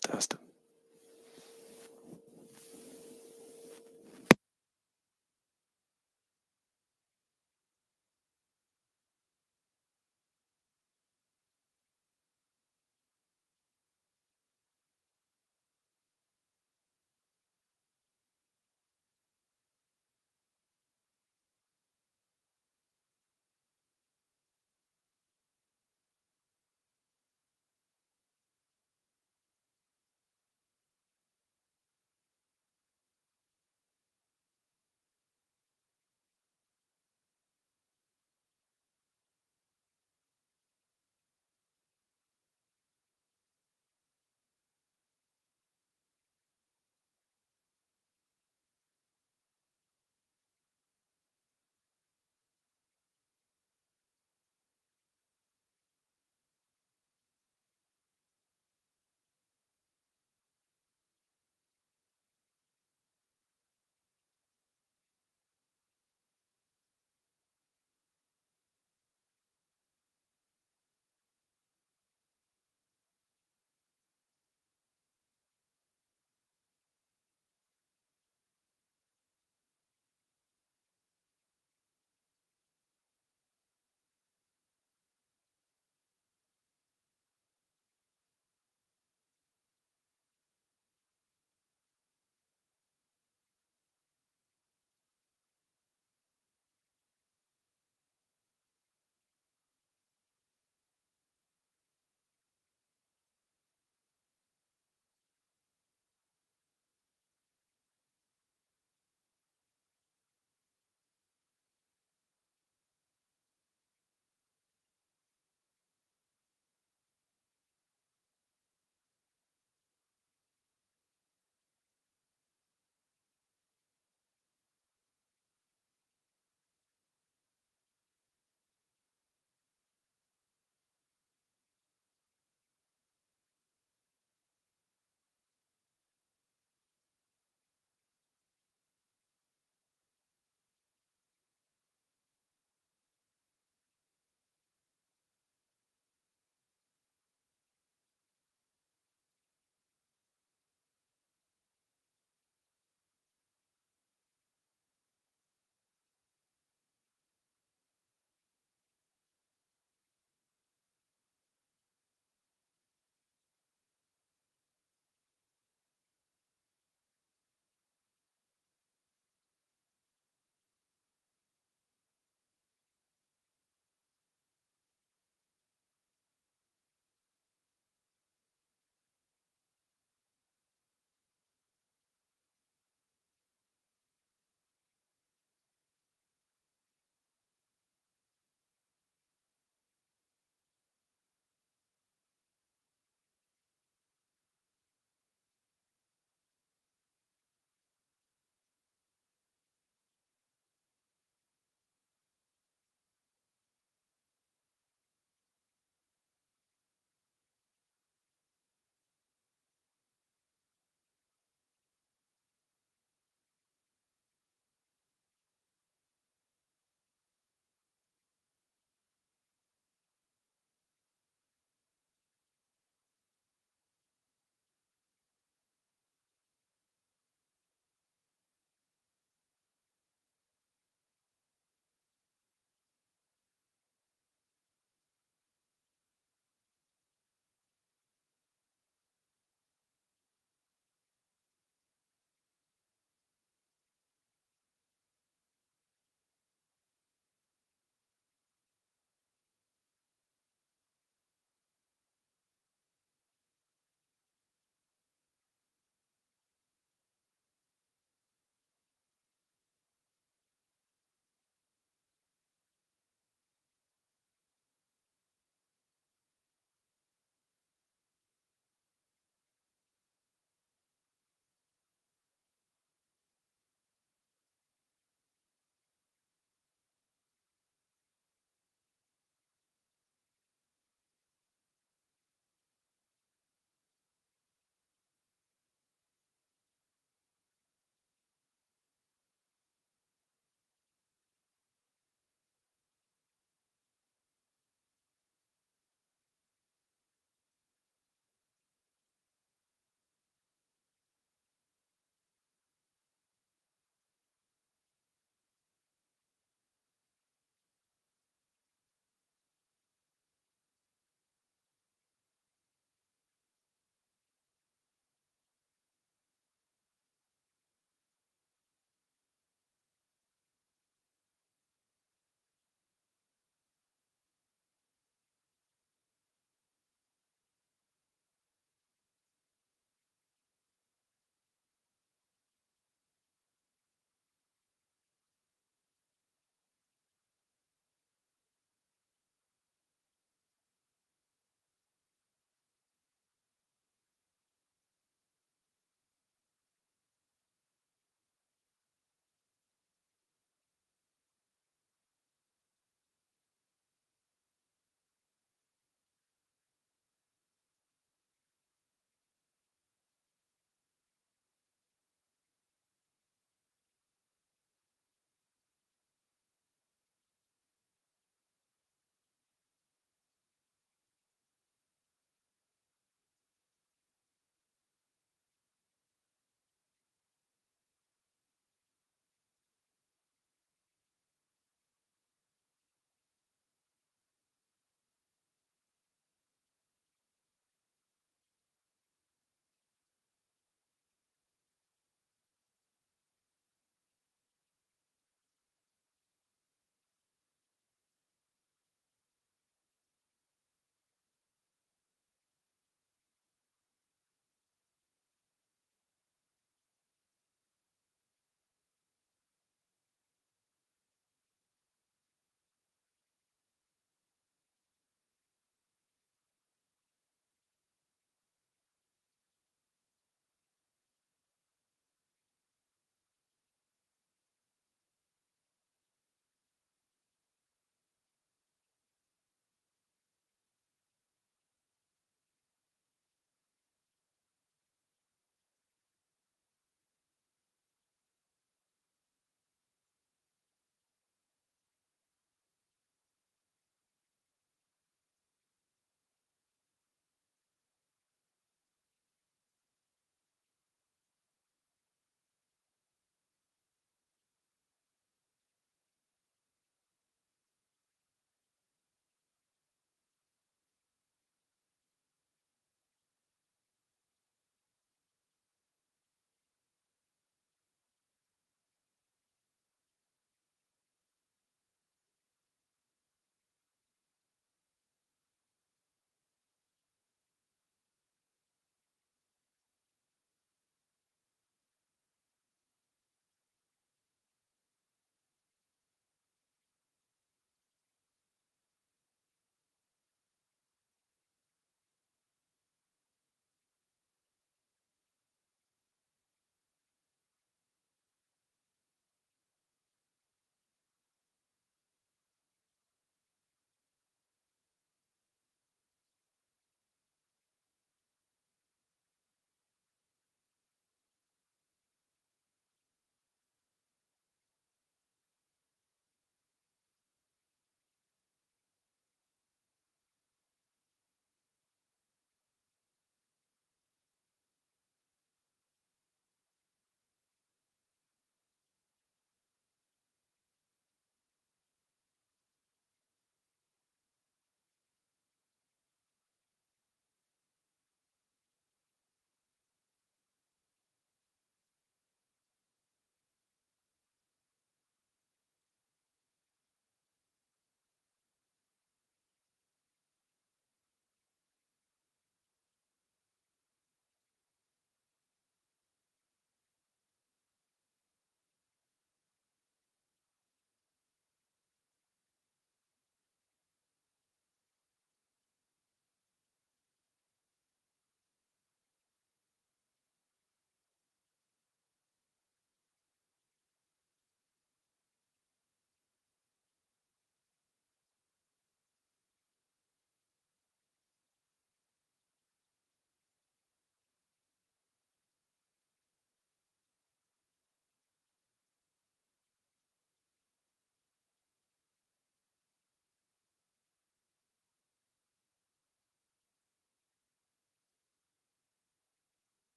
Test.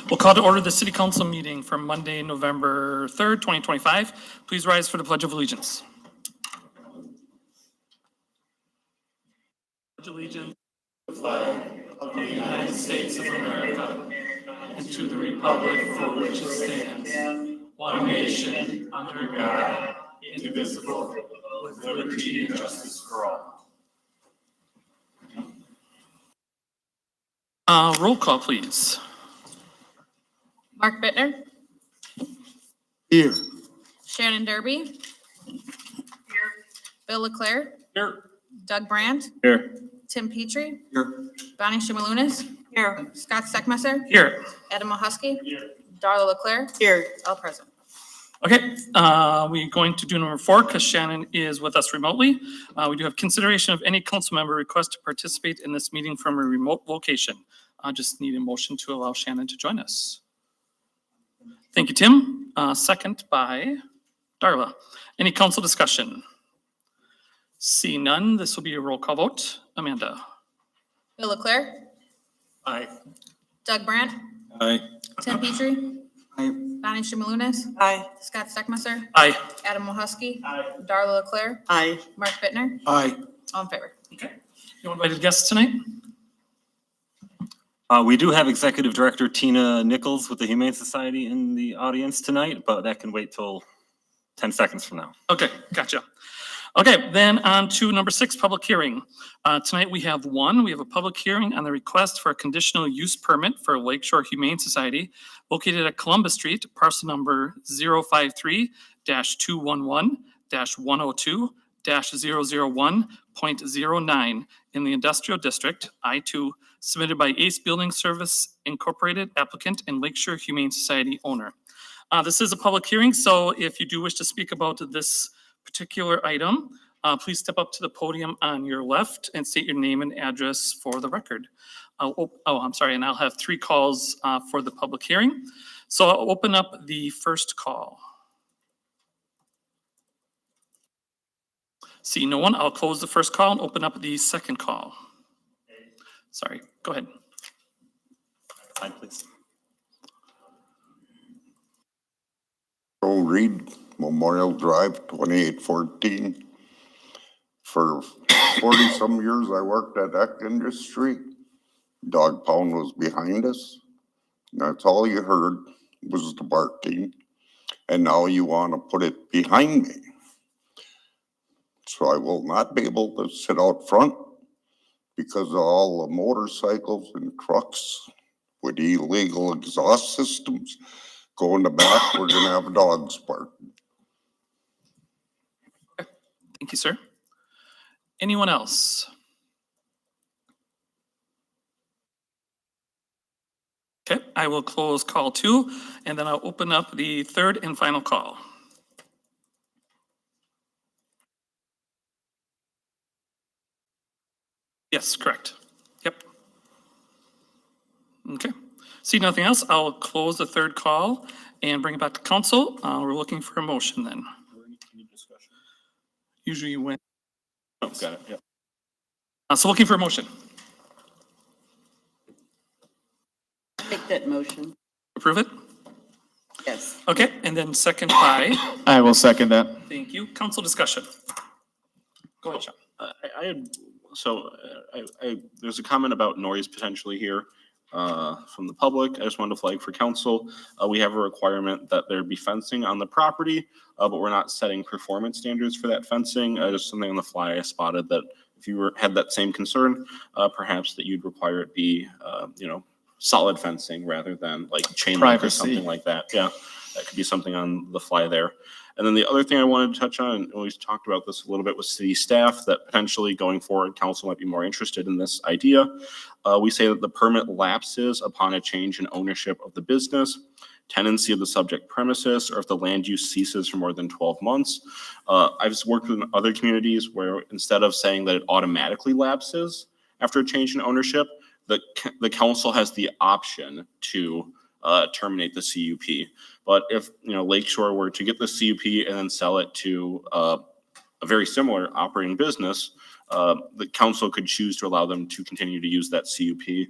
We'll call to order the City Council meeting for Monday, November 3rd, 2025. Please rise for the Pledge of Allegiance. Pledge allegiance to the flag of the United States of America and to the republic for which it stands, one nation, under God, indivisible, with liberty and justice for all. Roll call, please. Mark Bittner, Here. Shannon Derby, Bill Leclerc, Here. Doug Brandt, Here. Tim Petrie, Here. Bonnie Shimalunas, here, Scott Steckmesser, Here. Adam Mohusky, Here. Darla Leclerc, here, all present. Okay, we're going to do number 4 because Shannon is with us remotely. We do have consideration of any council member request to participate in this meeting from a remote location. I just need a motion to allow Shannon to join us. Thank you, Tim. Second by Darla. Any council discussion? See none, this will be a roll call vote. Amanda? Bill Leclerc, Aye. Doug Brandt, Aye. Tim Petrie, Aye. Bonnie Shimalunas, Aye. Scott Steckmesser, Aye. Adam Mohusky, Aye. Darla Leclerc, Aye. Mark Bittner, Aye. all in favor. Okay. No invited guests tonight? We do have Executive Director Tina Nichols with the Humane Society in the audience tonight, but that can wait till 10 seconds from now. Okay, gotcha. Okay, then on to number 6, public hearing. Tonight we have a public hearing on the request for a conditional use permit for Lakeshore Humane Society located at Columbus Street, parcel number 053-211-102-001.09 in the Industrial District, I-2, submitted by Ace Building Service Incorporated, applicant and Lakeshore Humane Society owner. This is a public hearing, so if you do wish to speak about this particular item, please step up to the podium on your left and state your name and address for the record. I'm sorry, and I'll have 3 calls for the public hearing. So I'll open up the first call. See no one, I'll close the first call and open up the second call. Sorry, go ahead. Fine, please. Joe Reed, Memorial Drive, 2814. For 40-some years, I worked at Eck Industry. Dog pound was behind us. That's all you heard was the barking. And now you want to put it behind me. So I will not be able to sit out front because of all the motorcycles and trucks with illegal exhaust systems. Go in the back, we're gonna have dogs barking. Thank you, sir. Anyone else? Okay, I will close call 2, and then I'll open up the third and final call. Yes, correct. Yep. Okay. See nothing else, I'll close the third call and bring it back to council. We're looking for a motion then. Usually you win. Oh, got it, yeah. So looking for a motion. Make that motion. Approve it? Yes. Okay, and then second by, I will second that. thank you, council discussion. Go ahead, Sean. There's a comment about noise potentially here from the public. I just wanted to flag for council. We have a requirement that there be fencing on the property, but we're not setting performance standards for that fencing. Just something on the fly I spotted that if you had that same concern, perhaps that you'd require it be, solid fencing rather than like chain link or something like that. Yeah, that could be something on the fly there. And then the other thing I wanted to touch on, and we've talked about this a little bit with city staff, that potentially going forward, council might be more interested in this idea. We say that the permit lapses upon a change in ownership of the business, tenancy of the subject premises, or if the land use ceases for more than 12 months. I've worked with other communities where instead of saying that it automatically lapses after a change in ownership, the council has the option to terminate the CUP. But if Lakeshore were to get the CUP and then sell it to a very similar operating business, the council could choose to allow them to continue to use that CUP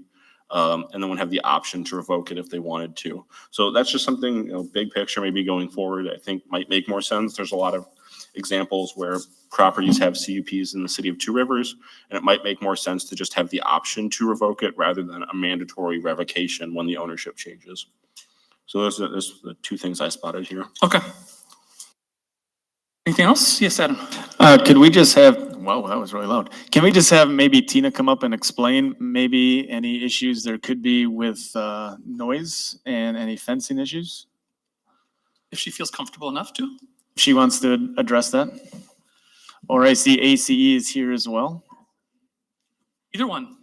And then would have the option to revoke it if they wanted to. So that's just something, big picture, maybe going forward, I think might make more sense. There's a lot of examples where properties have CUPs in the city of Two Rivers, and it might make more sense to just have the option to revoke it rather than a mandatory revocation when the ownership changes. So those are the two things I spotted here. Okay. Anything else? Yes, Adam. Could we just have, wow, that was really loud. Can we just have maybe Tina come up and explain maybe any issues there could be with noise and any fencing issues? If she feels comfortable enough to. If she wants to address that? Or I see ACE is here as well. Either one.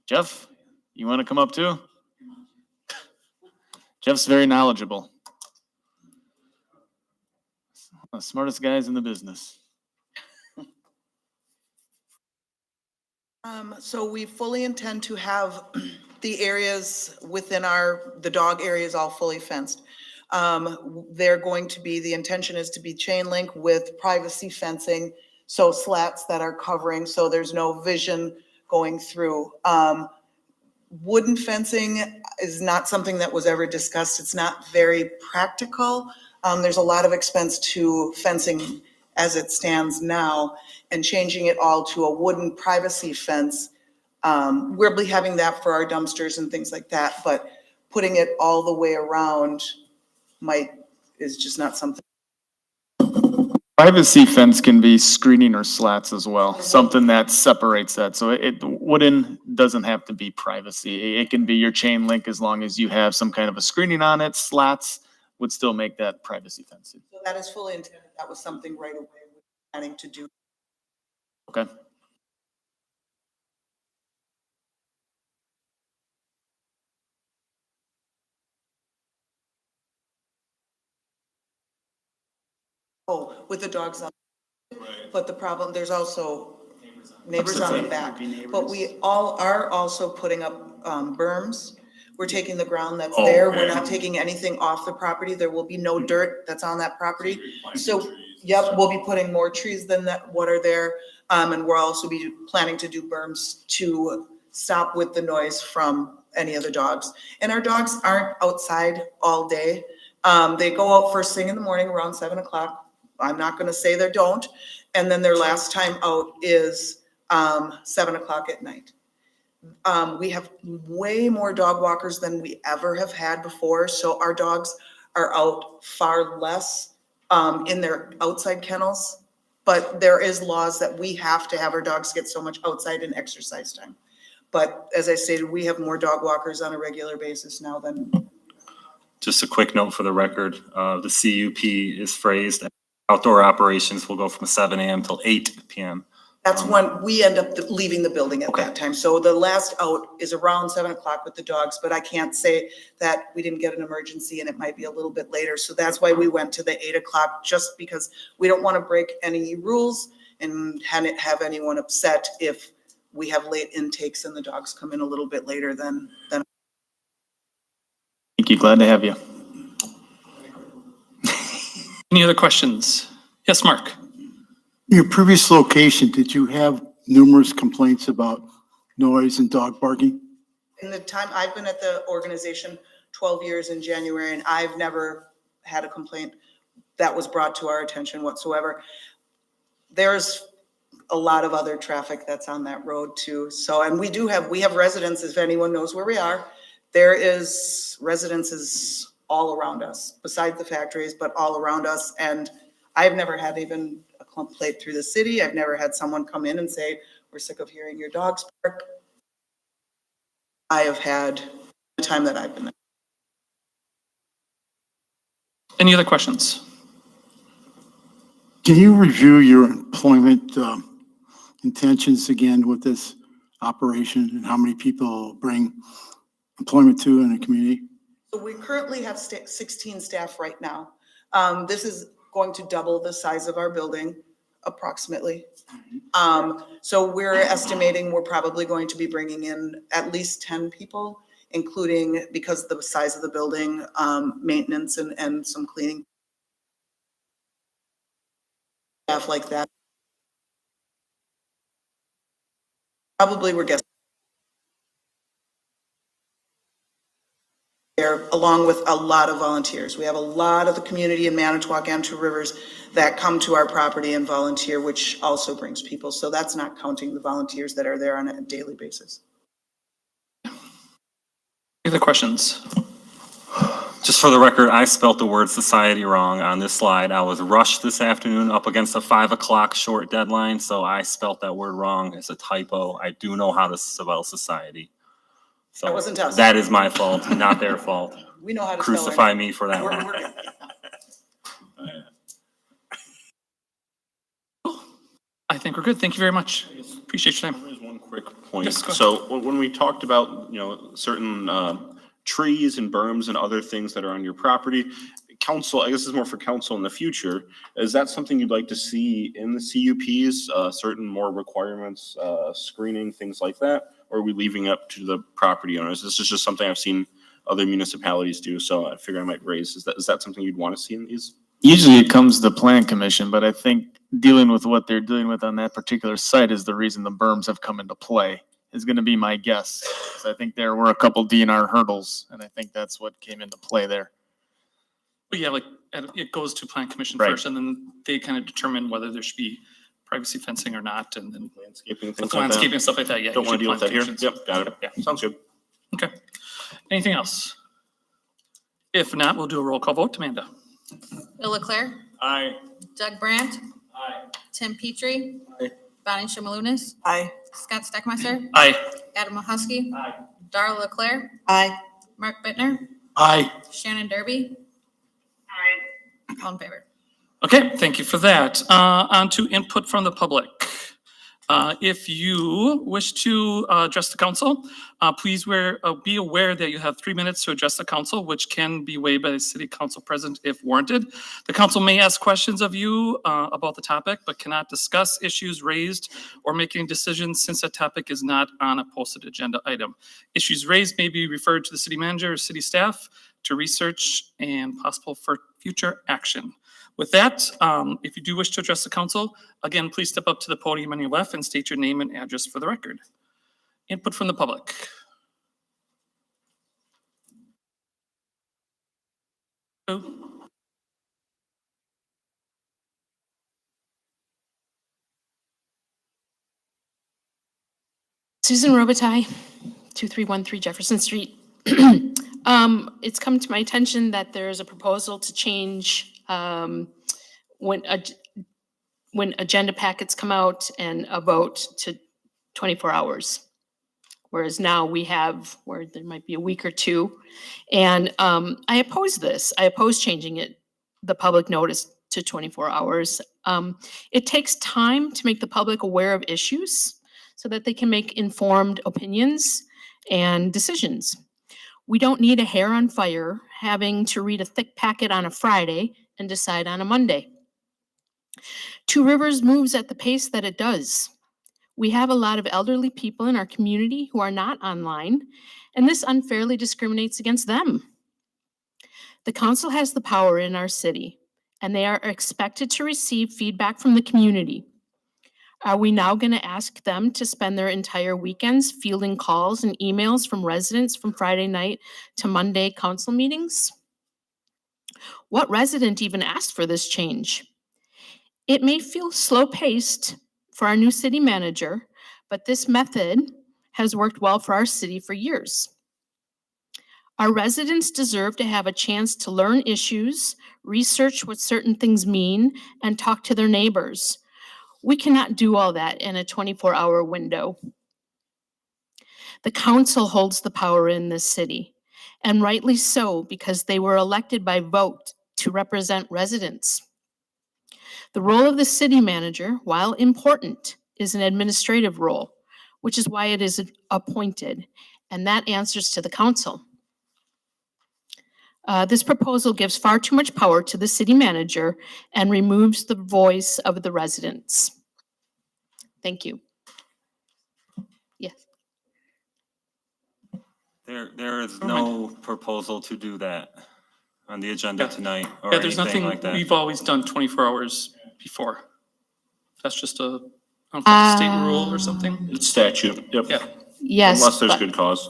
Jeff, you want to come up too? Jeff's very knowledgeable. The smartest guys in the business. So we fully intend to have the areas within the dog areas all fully fenced. They're going to be, the intention is to be chain link with privacy fencing, so slats that are covering, so there's no vision going through. Wooden fencing is not something that was ever discussed. It's not very practical. There's a lot of expense to fencing as it stands now, and changing it all to a wooden privacy fence. We'll be having that for our dumpsters and things like that, but putting it all the way around is just not something. Privacy fence can be screening or slats as well, something that separates that. So wooden doesn't have to be privacy. It can be your chain link as long as you have some kind of a screening on it. Slats would still make that privacy fencing. So that is fully intended. That was something right away we're planning to do. Okay. Oh, with the dogs on. But the problem, there's also neighbors on the back. But we all are also putting up berms. We're taking the ground that's there. We're not taking anything off the property. There will be no dirt that's on that property. So, yep, we'll be putting more trees than what are there. And we'll also be planning to do berms to stop with the noise from any of the dogs. And our dogs aren't outside all day. They go out first thing in the morning around 7 o'clock. I'm not gonna say they don't. And then their last time out is 7 o'clock at night. We have way more dog walkers than we ever have had before. So our dogs are out far less in their outside kennels. But there is laws that we have to have our dogs get so much outside and exercise time. But as I stated, we have more dog walkers on a regular basis now than. Just a quick note for the record, the CUP is phrased, outdoor operations will go from 7 a.m. till 8 p.m. That's when we end up leaving the building at Okay. that time. So the last out is around 7 o'clock with the dogs, but I can't say that we didn't get an emergency and it might be a little bit later. So that's why we went to the 8 o'clock, just because we don't want to break any rules and have anyone upset if we have late intakes and the dogs come in a little bit later than. Thank you. Glad to have you. Any other questions? Yes, Mark. Your previous location, did you have numerous complaints about noise and dog barking? In the time I've been at the organization, 12 years in January, and I've never had a complaint that was brought to our attention whatsoever. There's a lot of other traffic that's on that road too. So, and we have residents, if anyone knows where we are, there is residences all around us, besides the factories, but all around us. And I've never had even a complaint through the city. I've never had someone come in and say, we're sick of hearing your dogs bark. I have had the time that I've been there. Any other questions? Can you review your employment intentions again with this operation and how many people bring employment to in the community? So we currently have 16 staff right now. This is going to double the size of our building approximately. So we're estimating we're probably going to be bringing in at least 10 people, including, because of the size of the building, maintenance and some cleaning staff like that. Probably we're guessing there, along with a lot of volunteers. We have a lot of the community in Manitowoc and Two Rivers that come to our property and volunteer, which also brings people. So that's not counting the volunteers that are there on a daily basis. Any other questions? Just for the record, I spelt the word society wrong on this slide. I was rushed this afternoon up against a 5 o'clock short deadline, so I spelt that word wrong. It's a typo. I do know how to spell society. So That wasn't us. that is my fault, not their fault. We know how to spell it. Crucify me for that one. I think we're good. Thank you very much. Appreciate your time. There's one quick point. Yes, go ahead. So when we talked about, certain trees and berms and other things that are on your property, council, I guess this is more for council in the future, is that something you'd like to see in the CUPs, certain more requirements, screening, things like that? Or are we leaving up to the property owners? This is just something I've seen other municipalities do, so I figured I might raise. Is that something you'd want to see in these? Usually it comes to plan commission, but I think dealing with what they're dealing with on that particular site is the reason the berms have come into play, is gonna be my guess. 'Cause I think there were a couple DNR hurdles, and I think that's what came into play there. But yeah, like, it goes to plan commission Right. first, and then they kind of determine whether there should be privacy fencing or not, and then Landscaping, with things like landscaping that? and stuff like that, yeah. Don't want to usually deal with that plan here? commissions. Yep, got it. Yeah. Sounds good. Okay. Anything else? If not, we'll do a roll call vote. Amanda? Bill Leclerc, Aye. Doug Brandt, Aye. Tim Petrie, Aye. Bonnie Shimalunas, Aye. Scott Steckmeister, Aye. Adam Mahusky, Aye. Darla Leclerc, Aye. Mark Bittner, Aye. Shannon Derby. All in favor. Okay, thank you for that. On to input from the public. If you wish to address the council, please be aware that you have 3 minutes to address the council, which can be waived by the city council president if warranted. The council may ask questions of you about the topic, but cannot discuss issues raised or make any decisions since that topic is not on a posted agenda item. Issues raised may be referred to the city manager or city staff to research and possible for future action. With that, if you do wish to address the council, again, please step up to the podium on your left and state your name and address for the record. Input from the public. Susan Robitaille, 2313 Jefferson Street. It's come to my attention that there is a proposal to change when agenda packets come out and a vote to 24 hours. Whereas now we have, where there might be a week or two. And I oppose this. I oppose changing it, the public notice to 24 hours. It takes time to make the public aware of issues so that they can make informed opinions and decisions. We don't need a hair on fire having to read a thick packet on a Friday and decide on a Monday. Two Rivers moves at the pace that it does. We have a lot of elderly people in our community who are not online, and this unfairly discriminates against them. The council has the power in our city, and they are expected to receive feedback from the community. Are we now going to ask them to spend their entire weekends fielding calls and emails from residents from Friday night to Monday council meetings? What resident even asked for this change? It may feel slow-paced for our new city manager, but this method has worked well for our city for years. Our residents deserve to have a chance to learn issues, research what certain things mean, and talk to their neighbors. We cannot do all that in a 24-hour window. The council holds the power in this city, and rightly so, because they were elected by vote to represent residents. The role of the city manager, while important, is an administrative role, which is why it is appointed, and that answers to the council. This proposal gives far too much power to the city manager and removes the voice of the residents. Thank you. Yes. There is no proposal to do that on the agenda Yeah. tonight or Yeah, there's anything nothing, like that. we've always done 24 hours before. That's just I don't know if that's a state rule or something. It's statute, yep. Yeah. Yes. Unless there's but- good cause.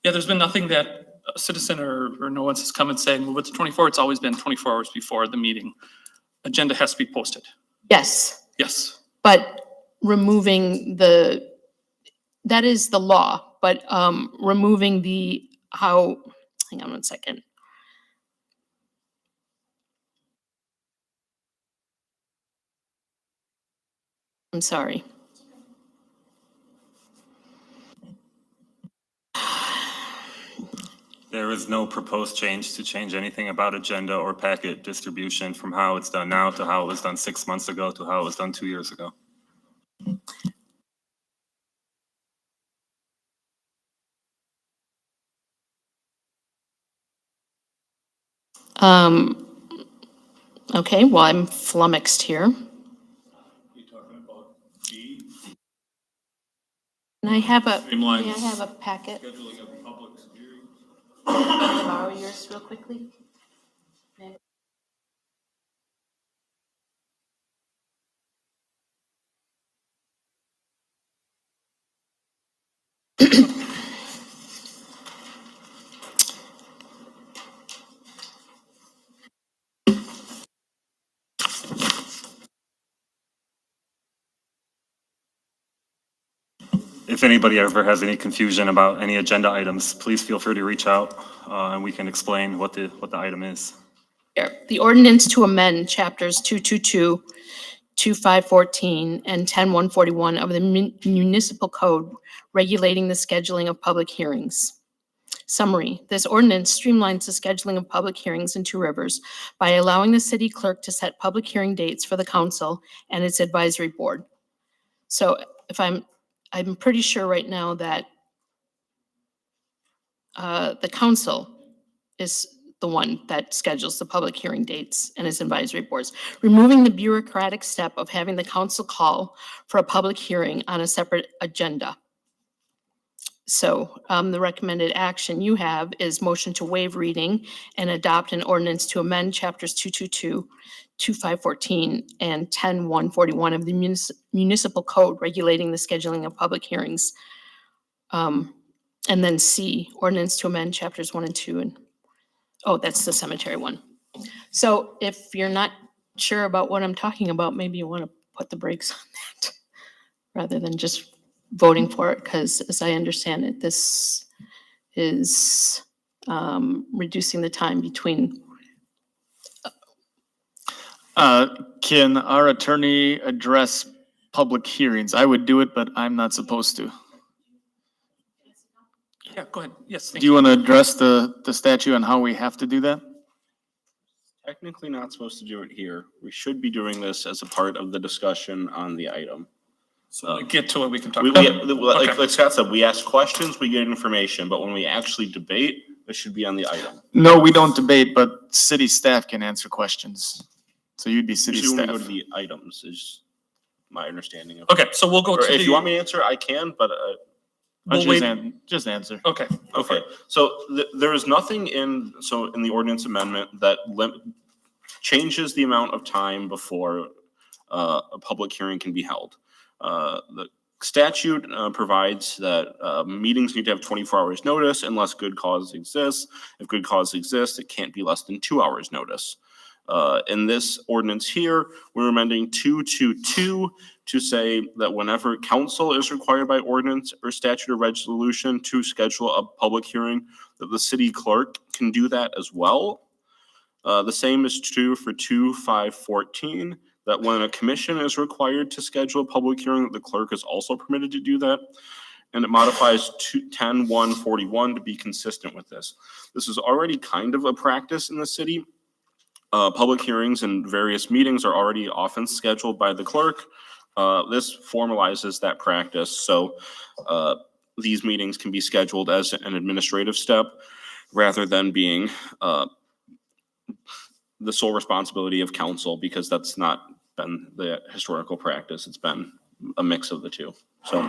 Yeah, there's been nothing that a citizen or no one has come and said, move it to 24, it's always been 24 hours before the meeting. Agenda has to be posted. Yes, Yes. but removing that is the law, but removing hang on one second. I'm sorry. There is no proposed change to change anything about agenda or packet distribution from how it's done now to how it was done 6 months ago to how it was done 2 years ago. Okay, well, I'm flummoxed here. And I have may I have a packet? Can I borrow yours real quickly? If anybody ever has any confusion about any agenda items, please feel free to reach out, and we can explain what the item is. Here, the ordinance to amend chapters 222, 2514, and 10141 of the municipal code regulating the scheduling of public hearings. Summary, this ordinance streamlines the scheduling of public hearings in Two Rivers by allowing the city clerk to set public hearing dates for the council and its advisory board. So if I'm pretty sure right now that the council is the one that schedules the public hearing dates and its advisory boards, removing the bureaucratic step of having the council call for a public hearing on a separate agenda. So the recommended action you have is motion to waive reading and adopt an ordinance to amend chapters 222, 2514, and 10141 of the municipal code regulating the scheduling of public hearings. And then C, ordinance to amend chapters 1 and 2, and oh, that's the cemetery one. So if you're not sure about what I'm talking about, maybe you want to put the brakes on that rather than just voting for it, because as I understand it, this is reducing the time between. Can our attorney address public hearings? I would do it, but I'm not supposed to. Yeah, go ahead. Yes, thank Do you want to address the statute and how we have to do that? Technically not supposed to do it here. We should be doing this as a part of the discussion on the item. So when we get to it, we can talk We, about we, it. like, Okay. like Scott said, we ask questions, we get information, but when we actually debate, it should be on the item. No, we don't debate, but city staff can answer questions. So you'd be city Usually when we staff. go to the items is my understanding of. Okay, so we'll go Or to if you want the, me to answer, I can, but, we'll wait. Just answer. Okay, go for okay. it. So there is nothing in the ordinance amendment that changes the amount of time before a public hearing can be held. The statute provides that meetings need to have 24 hours notice unless good cause exists. If good cause exists, it can't be less than 2 hours notice. In this ordinance here, we're amending 222 to say that whenever council is required by ordinance or statute or resolution to schedule a public hearing, that the city clerk can do that as well. The same is true for 2514, that when a commission is required to schedule a public hearing, the clerk is also permitted to do that. And it modifies 10141 to be consistent with this. This is already kind of a practice in the city. Public hearings and various meetings are already often scheduled by the clerk. This formalizes that practice. So these meetings can be scheduled as an administrative step rather than being the sole responsibility of council, because that's not been the historical practice. It's been a mix of the two. So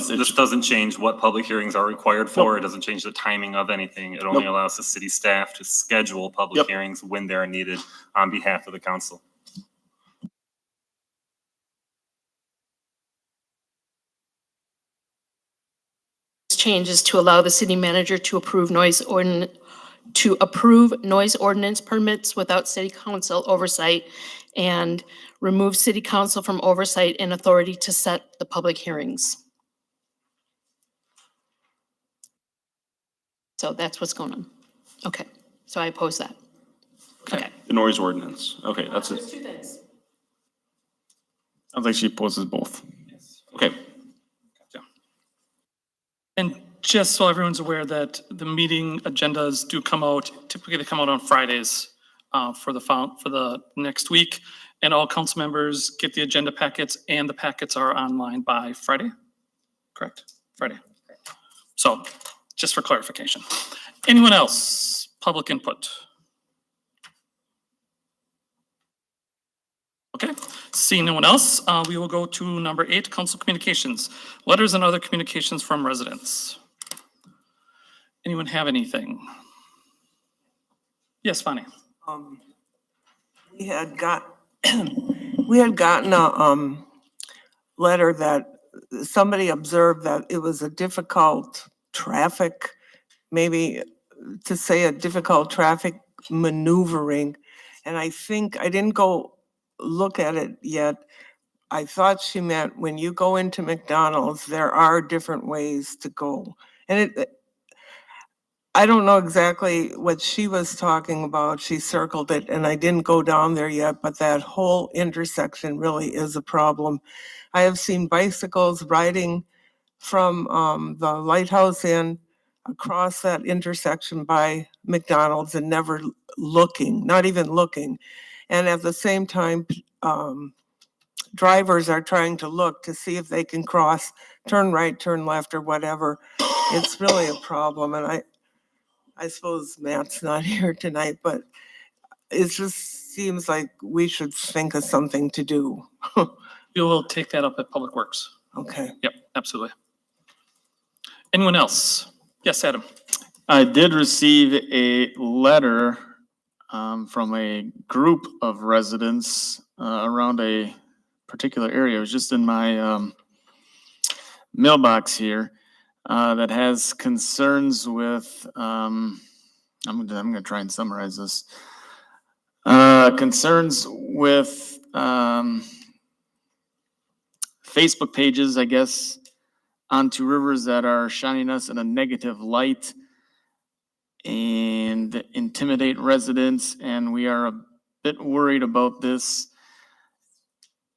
This doesn't change what public hearings are required for. It doesn't change the timing of anything. It only allows the city staff to schedule public hearings when they're needed on behalf of the council. change is to allow the city manager to approve noise ordinance permits without city council oversight and remove city council from oversight and authority to set the public hearings. So that's what's going on. Okay, so I oppose that. Okay. The noise ordinance. Okay, that's it. There's two things. Sounds like she opposes both. Okay, And just so everyone's aware that the meeting agendas do come out, typically they come out on Fridays for the next week. And all council members get the agenda packets and the packets are online by Friday, correct? Friday. So just for clarification. Anyone else? Public input? Okay, seeing no one else, we will go to number 8, council communications. Letters and other communications from residents. Anyone have anything? Yes, Fanny. We had gotten a letter that somebody observed that it was a difficult traffic, maybe to say a difficult traffic maneuvering. And I think, I didn't go look at it yet. I thought she meant when you go into McDonald's, there are different ways to go. And I don't know exactly what she was talking about. She circled it and I didn't go down there yet, but that whole intersection really is a problem. I have seen bicycles riding from the Lighthouse Inn across that intersection by McDonald's and never looking, not even looking. And at the same time, drivers are trying to look to see if they can cross, turn right, turn left, or whatever. It's really a problem. And I suppose Matt's not here tonight, but it just seems like we should think of something to do. We will take that up at Public Works. Okay. Yep, absolutely. Anyone else? Yes, Adam. I did receive a letter from a group of residents around a particular area. It was just in my mailbox here that has concerns with, I'm gonna try and summarize this. Concerns with Facebook pages, I guess, on Two Rivers that are shining us in a negative light and intimidate residents, and we are a bit worried about this.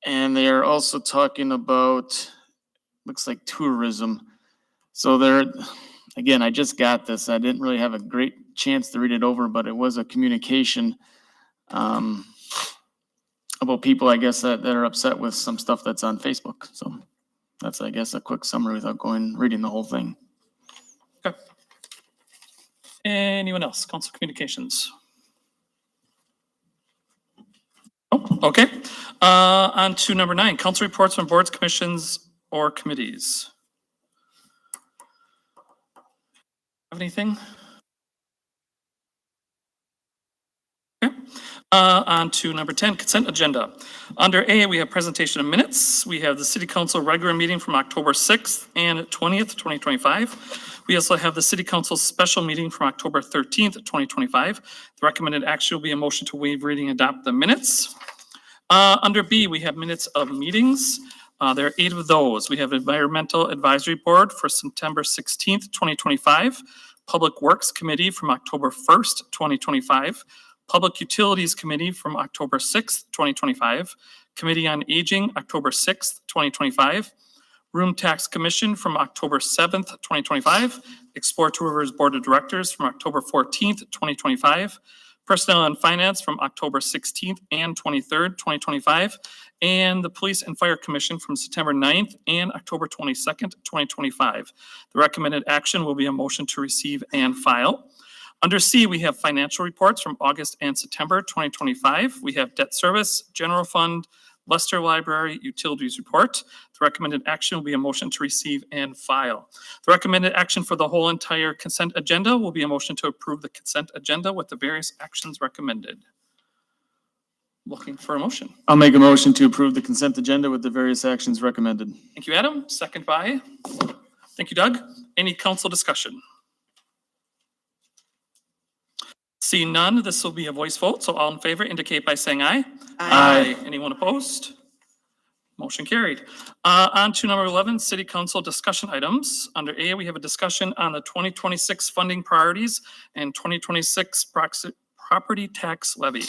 And they are also talking about, looks like tourism. So again, I just got this. I didn't really have a great chance to read it over, but it was a communication about people, I guess, that are upset with some stuff that's on Facebook. So that's, I guess, a quick summary without reading the whole thing. Okay. Anyone else? Council communications? Oh, okay. On to number 9, council reports from boards, commissions, or committees. Have anything? Okay. On to number 10, consent agenda. Under A, we have presentation of minutes. We have the city council regular meeting from October 6th and 20th, 2025. We also have the city council special meeting from October 13th, 2025. The recommended action will be a motion to waive reading and adopt the minutes. Under B, we have minutes of meetings. There are 8 of those. We have Environmental Advisory Board for September 16th, 2025. Public Works Committee from October 1st, 2025. Public Utilities Committee from October 6th, 2025. Committee on Aging, October 6th, 2025. Room Tax Commission from October 7th, 2025. Explore Two Rivers Board of Directors from October 14th, 2025. Personnel and Finance from October 16th and 23rd, 2025. And the Police and Fire Commission from September 9th and October 22nd, 2025. The recommended action will be a motion to receive and file. Under C, we have financial reports from August and September 2025. We have debt service, general fund, Leicester Library, utilities report. The recommended action will be a motion to receive and file. The recommended action for the whole entire consent agenda will be a motion to approve the consent agenda with the various actions recommended. Looking for a motion. I'll make a motion to approve the consent agenda with the various actions recommended. Thank you, Adam. Second by Thank you, Doug. Any council discussion? Seeing none, this will be a voice vote, so all in favor indicate by saying aye. Anyone opposed? Motion carried. On to number 11, city council discussion items. Under A, we have a discussion on the 2026 funding priorities and 2026 property tax levy.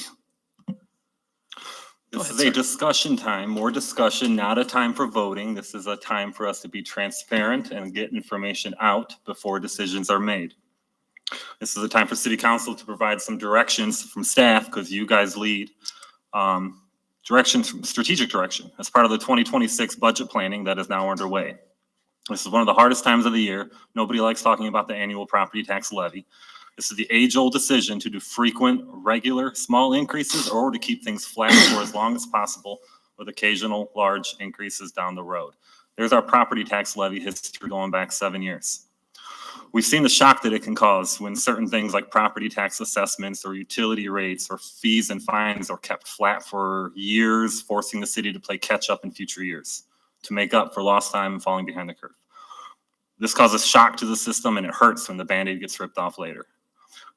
Go This ahead, is a sir. discussion time, more discussion, not a time for voting. This is a time for us to be transparent and get information out before decisions are made. This is a time for city council to provide some directions from staff, because you guys lead, strategic direction as part of the 2026 budget planning that is now underway. This is one of the hardest times of the year. Nobody likes talking about the annual property tax levy. This is the age-old decision to do frequent, regular, small increases or to keep things flat for as long as possible with occasional large increases down the road. There's our property tax levy history going back 7 years. We've seen the shock that it can cause when certain things like property tax assessments or utility rates or fees and fines are kept flat for years, forcing the city to play catch up in future years to make up for lost time and falling behind the curve. This causes shock to the system, and it hurts when the Band-Aid gets ripped off later.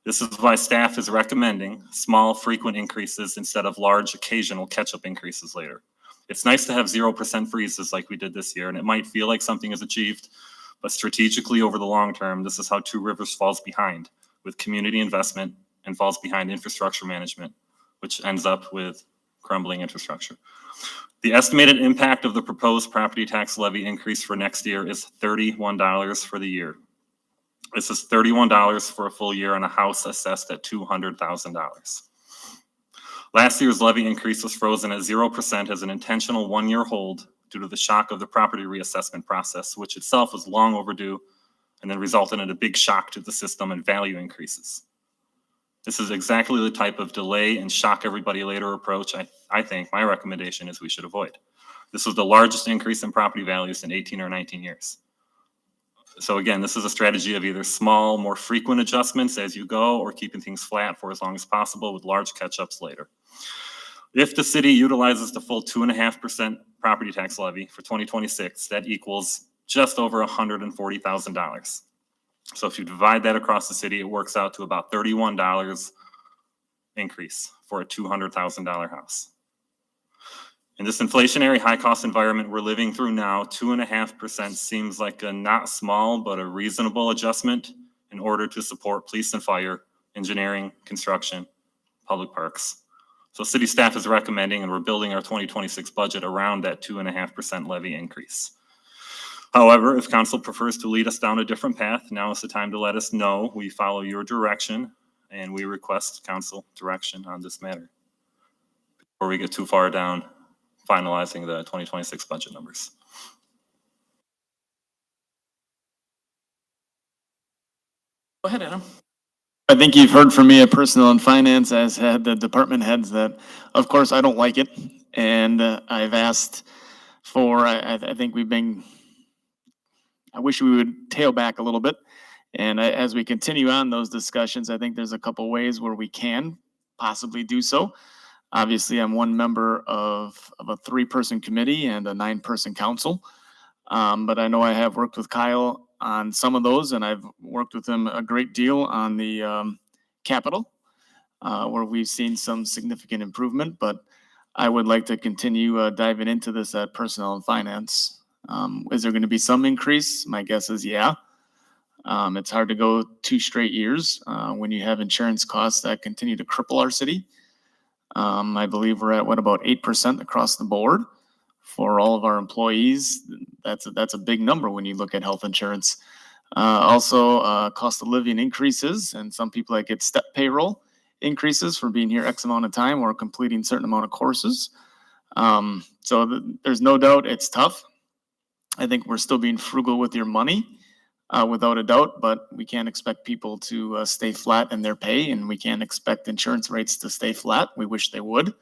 This is why staff is recommending small, frequent increases instead of large, occasional catch-up increases later. It's nice to have 0% freezes like we did this year, and it might feel like something is achieved, but strategically over the long term, this is how Two Rivers falls behind with community investment and falls behind infrastructure management, which ends up with crumbling infrastructure. The estimated impact of the proposed property tax levy increase for next year is $31 for the year. This is $31 for a full year on a house assessed at $200,000. Last year's levy increase was frozen at 0% as an intentional one-year hold due to the shock of the property reassessment process, which itself was long overdue and then resulted in a big shock to the system and value increases. This is exactly the type of delay and shock everybody later approach I think my recommendation is we should avoid. This was the largest increase in property values in 18 or 19 years. So again, this is a strategy of either small, more frequent adjustments as you go or keeping things flat for as long as possible with large catch-ups later. If the city utilizes the full 2.5% property tax levy for 2026, that equals just over $140,000. So if you divide that across the city, it works out to about $31 increase for a $200,000 house. In this inflationary high-cost environment we're living through now, 2.5% seems like a not small but a reasonable adjustment in order to support police and fire, engineering, construction, public parks. So city staff is recommending, and we're building our 2026 budget around that 2.5% levy increase. However, if council prefers to lead us down a different path, now is the time to let us know. We follow your direction, and we request council direction on this matter before we get too far down finalizing the 2026 budget numbers. Go ahead, Adam. I think you've heard from me at Personnel and Finance, as had the department heads, that of course I don't like it. And I've asked for, I think I wish we would tail back a little bit. And as we continue on those discussions, I think there's a couple ways where we can possibly do so. Obviously, I'm one member of a 3-person committee and a 9-person council. But I know I have worked with Kyle on some of those, and I've worked with him a great deal on the capital, where we've seen some significant improvement. But I would like to continue diving into this at Personnel and Finance. Is there going to be some increase? My guess is yeah. It's hard to go 2 straight years when you have insurance costs that continue to cripple our city. I believe we're at about 8% across the board for all of our employees. That's a big number when you look at health insurance. Also, cost of living increases, and some people that get step payroll increases for being here X amount of time or completing certain amount of courses. There's no doubt it's tough. I think we're still being frugal with your money, without a doubt, but we can't expect people to stay flat in their pay, and we can't expect insurance rates to stay flat. We wish they would.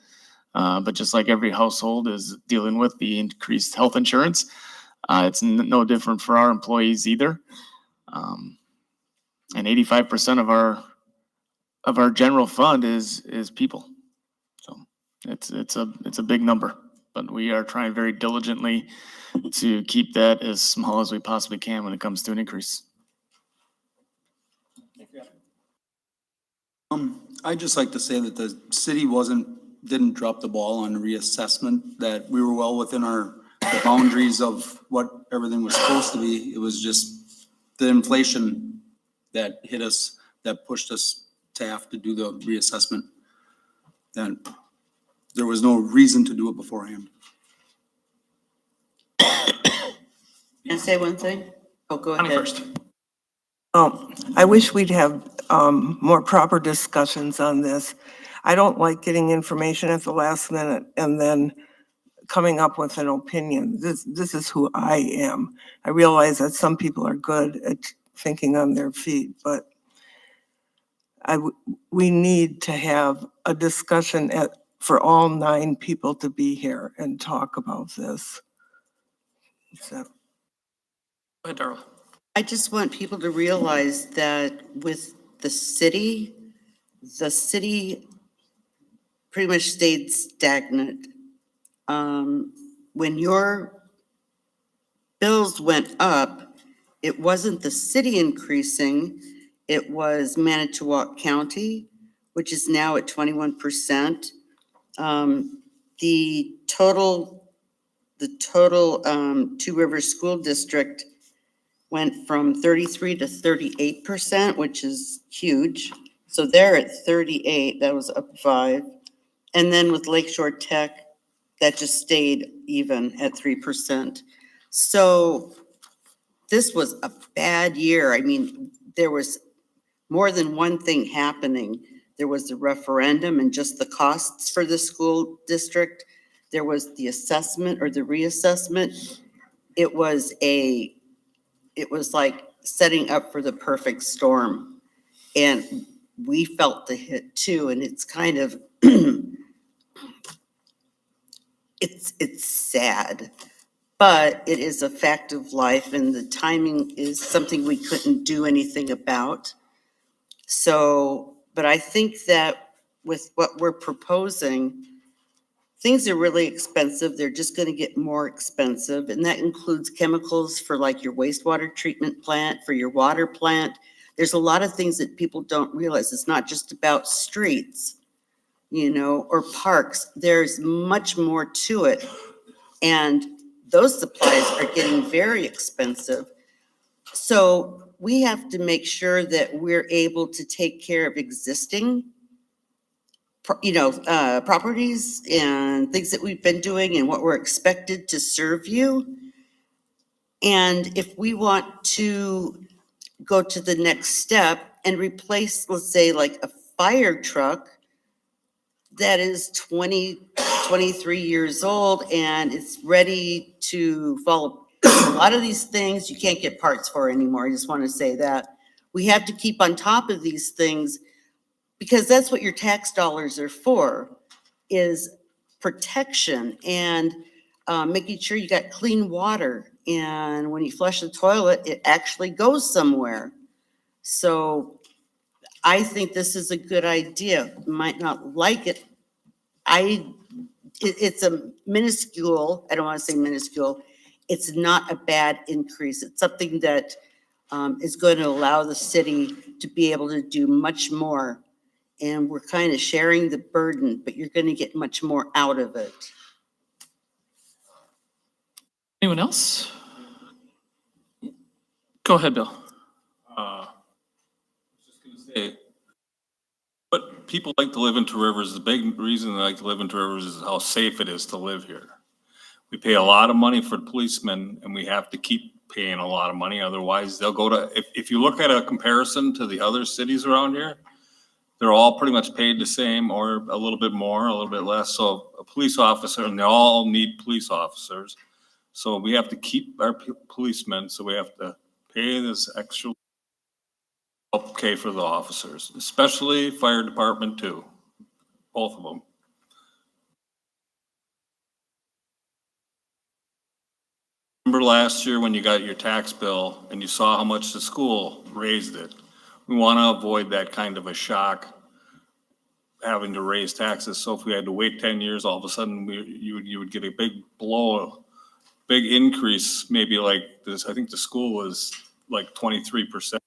But just like every household is dealing with the increased health insurance, it's no different for our employees either. And 85% of our general fund is people. So it's a big number. but we are trying very diligently to keep that as small as we possibly can when it comes to an increase. I'd just like to say that the city didn't drop the ball on reassessment, that we were well within the boundaries of what everything was supposed to be. It was just the inflation that hit us, that pushed us to have to do the reassessment. And there was no reason to do it beforehand. Can I say one thing? Oh, go Connie ahead. first. I wish we'd have more proper discussions on this. I don't like getting information at the last minute and then coming up with an opinion. This is who I am. I realize that some people are good at thinking on their feet, but we need to have a discussion for all 9 people to be here and talk about this. So. Go ahead, Darrell. I just want people to realize that with the city pretty much stayed stagnant. When your bills went up, it wasn't the city increasing, it was Manitowoc County, which is now at 21%. The total Two Rivers School District went from 33 to 38%, which is huge. So they're at 38, that was up 5. And then with Lakeshore Tech, that just stayed even at 3%. So this was a bad year. I mean, there was more than one thing happening. There was the referendum and just the costs for the school district. There was the assessment or the reassessment. It was like setting up for the perfect storm. And we felt the hit too. And it's kind of, it's sad, but it is a fact of life, and the timing is something we couldn't do anything about. So, but I think that with what we're proposing, things are really expensive. They're just going to get more expensive. And that includes chemicals for like your wastewater treatment plant, for your water plant. There's a lot of things that people don't realize. It's not just about streets, or parks. There's much more to it. And those supplies are getting very expensive. So we have to make sure that we're able to take care of existing properties and things that we've been doing and what we're expected to serve you. And if we want to go to the next step and replace, let's say, like a fire truck that is 23 years old and it's ready to follow. A lot of these things you can't get parts for anymore. I just want to say that. We have to keep on top of these things because that's what your tax dollars are for, is protection and making sure you got clean water. And when you flush the toilet, it actually goes somewhere. So I think this is a good idea. You might not like it. It's a minuscule, I don't want to say minuscule, it's not a bad increase. It's something that is going to allow the city to be able to do much more. And we're kind of sharing the burden, but you're going to get much more out of it. Anyone else? Go ahead, Bill. I was just gonna say, but people like to live in Two Rivers. The big reason they like to live in Two Rivers is how safe it is to live here. We pay a lot of money for policemen, and we have to keep paying a lot of money. Otherwise, they'll go to, if you look at a comparison to the other cities around here, they're all pretty much paid the same or a little bit more, a little bit less. So a police officer, and they all need police officers. So we have to keep our policemen, so we have to pay this extra okay for the officers, especially fire department too, both of them. Remember last year when you got your tax bill and you saw how much the school raised it? We want to avoid that kind of a shock having to raise taxes. So if we had to wait 10 years, all of a sudden you would get a big big increase, maybe like this. I think the school was like 23%.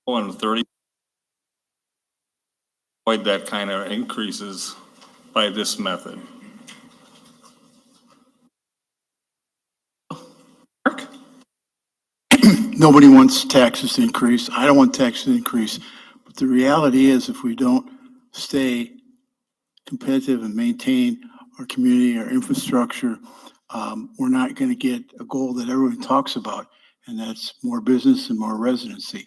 And 30. Avoid that kind of increases by this method. Nobody wants taxes to increase. I don't want taxes to increase. But the reality is, if we don't stay competitive and maintain our community, our infrastructure, we're not going to get a goal that everyone talks about, and that's more business and more residency.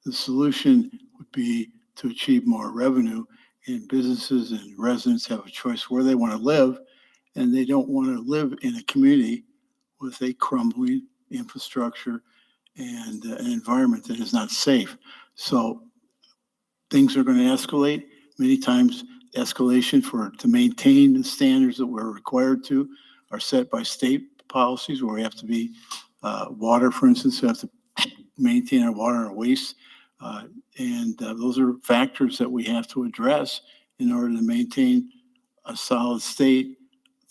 The solution would be to achieve more revenue, and businesses and residents have a choice where they want to live, and they don't want to live in a community with a crumbling infrastructure and an environment that is not safe. So things are going to escalate. Many times escalation to maintain the standards that we're required to are set by state policies where we have to be, water, for instance, we have to maintain our water and waste. And those are factors that we have to address in order to maintain a solid state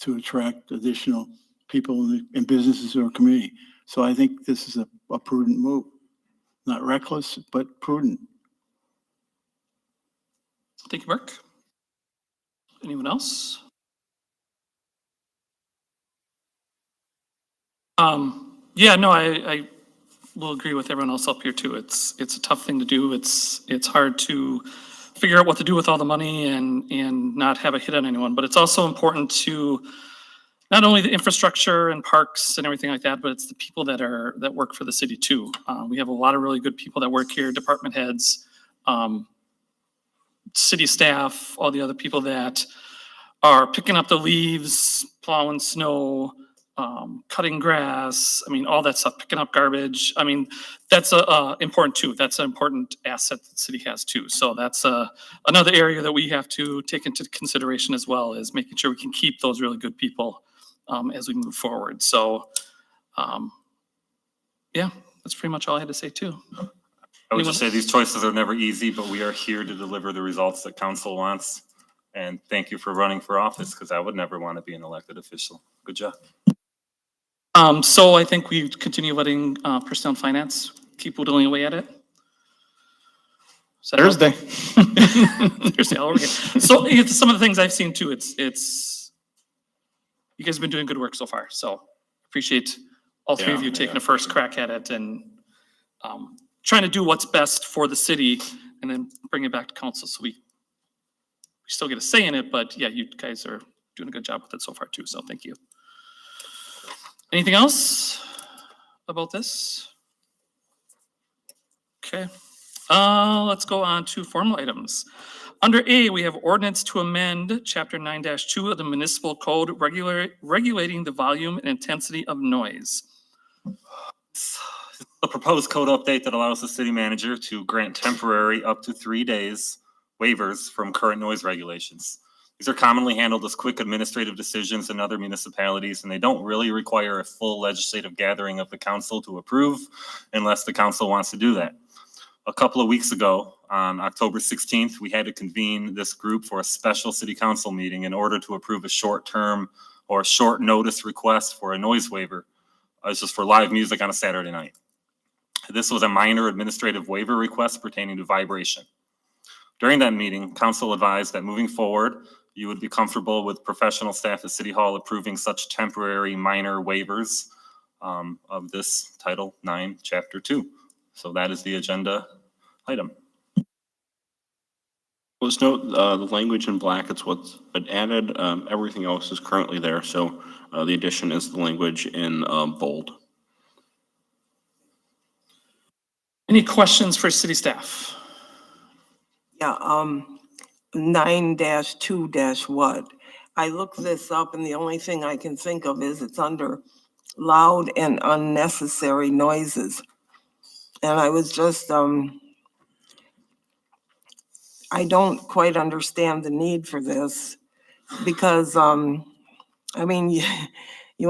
to attract additional people and businesses to our community. So I think this is a prudent move, not reckless, but prudent. Thank you, Mark. Anyone else? Yeah, no, I will agree with everyone else up here too. It's a tough thing to do. It's hard to figure out what to do with all the money and not have a hit on anyone. But it's also important to not only the infrastructure and parks and everything like that, but it's the people that work for the city too. We have a lot of really good people that work here, department heads, city staff, all the other people that are picking up the leaves, plowing snow, cutting grass. I mean, all that stuff, picking up garbage. I mean, that's important too. That's an important asset that the city has too. So that's another area that we have to take into consideration as well, is making sure we can keep those really good people as we move forward. So, yeah, that's pretty much all I had to say too. I would just say these choices are never easy, but we are here to deliver the results that council wants. And thank you for running for office, because I would never want to be an elected official. Good job. So I think we continue letting personnel and finance keep whittling away at it. Thursday. Thursday all over again. So it's some of the things I've seen too. It's you guys have been doing good work so far. So appreciate all three of you taking a first crack at it and trying to do what's best for the city and then bring it back to council so we still get a say in it. But yeah, you guys are doing a good job with it so far too. So thank you. Anything else about this? Okay, let's go on to formal items. Under A, we have ordinance to amend Chapter 9-2 of the Municipal Code regulating the volume and intensity of noise. A proposed code update that allows the city manager to grant temporary up to 3 days waivers from current noise regulations. These are commonly handled as quick administrative decisions in other municipalities, and they don't really require a full legislative gathering of the council to approve unless the council wants to do that. A couple of weeks ago, on October 16th, we had to convene this group for a special city council meeting in order to approve a short-term or short notice request for a noise waiver. It's just for live music on a Saturday night. This was a minor administrative waiver request pertaining to vibration. During that meeting, council advised that moving forward, you would be comfortable with professional staff at City Hall approving such temporary minor waivers of this Title 9, Chapter 2. So that is the agenda item. Let's note the language in black, it's what's been added. Everything else is currently there. So the addition is the language in bold. Any questions for city staff? Yeah, 9-2 what? I looked this up and the only thing I can think of is it's under loud and unnecessary noises. And I was just, I don't quite understand the need for this because, I mean, you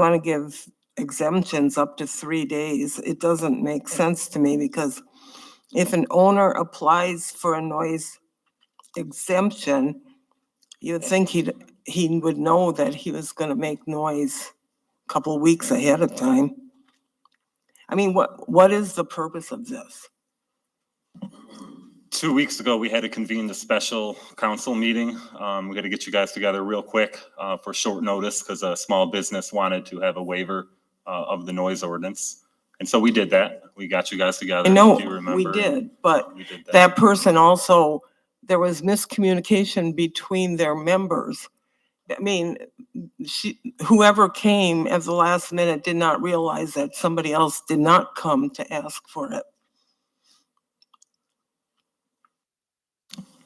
want to give exemptions up to 3 days. It doesn't make sense to me because if an owner applies for a noise exemption, you'd think he would know that he was gonna make noise a couple of weeks ahead of time. I mean, what is the purpose of this? 2 weeks ago, we had to convene the special council meeting. We got to get you guys together real quick for short notice because a small business wanted to have a waiver of the noise ordinance. And so we did that. We got you guys together. I know, if you remember. we did, but We did that person also, there was miscommunication between their members. I mean, whoever came at the last minute did not realize that somebody else did not come to ask for it.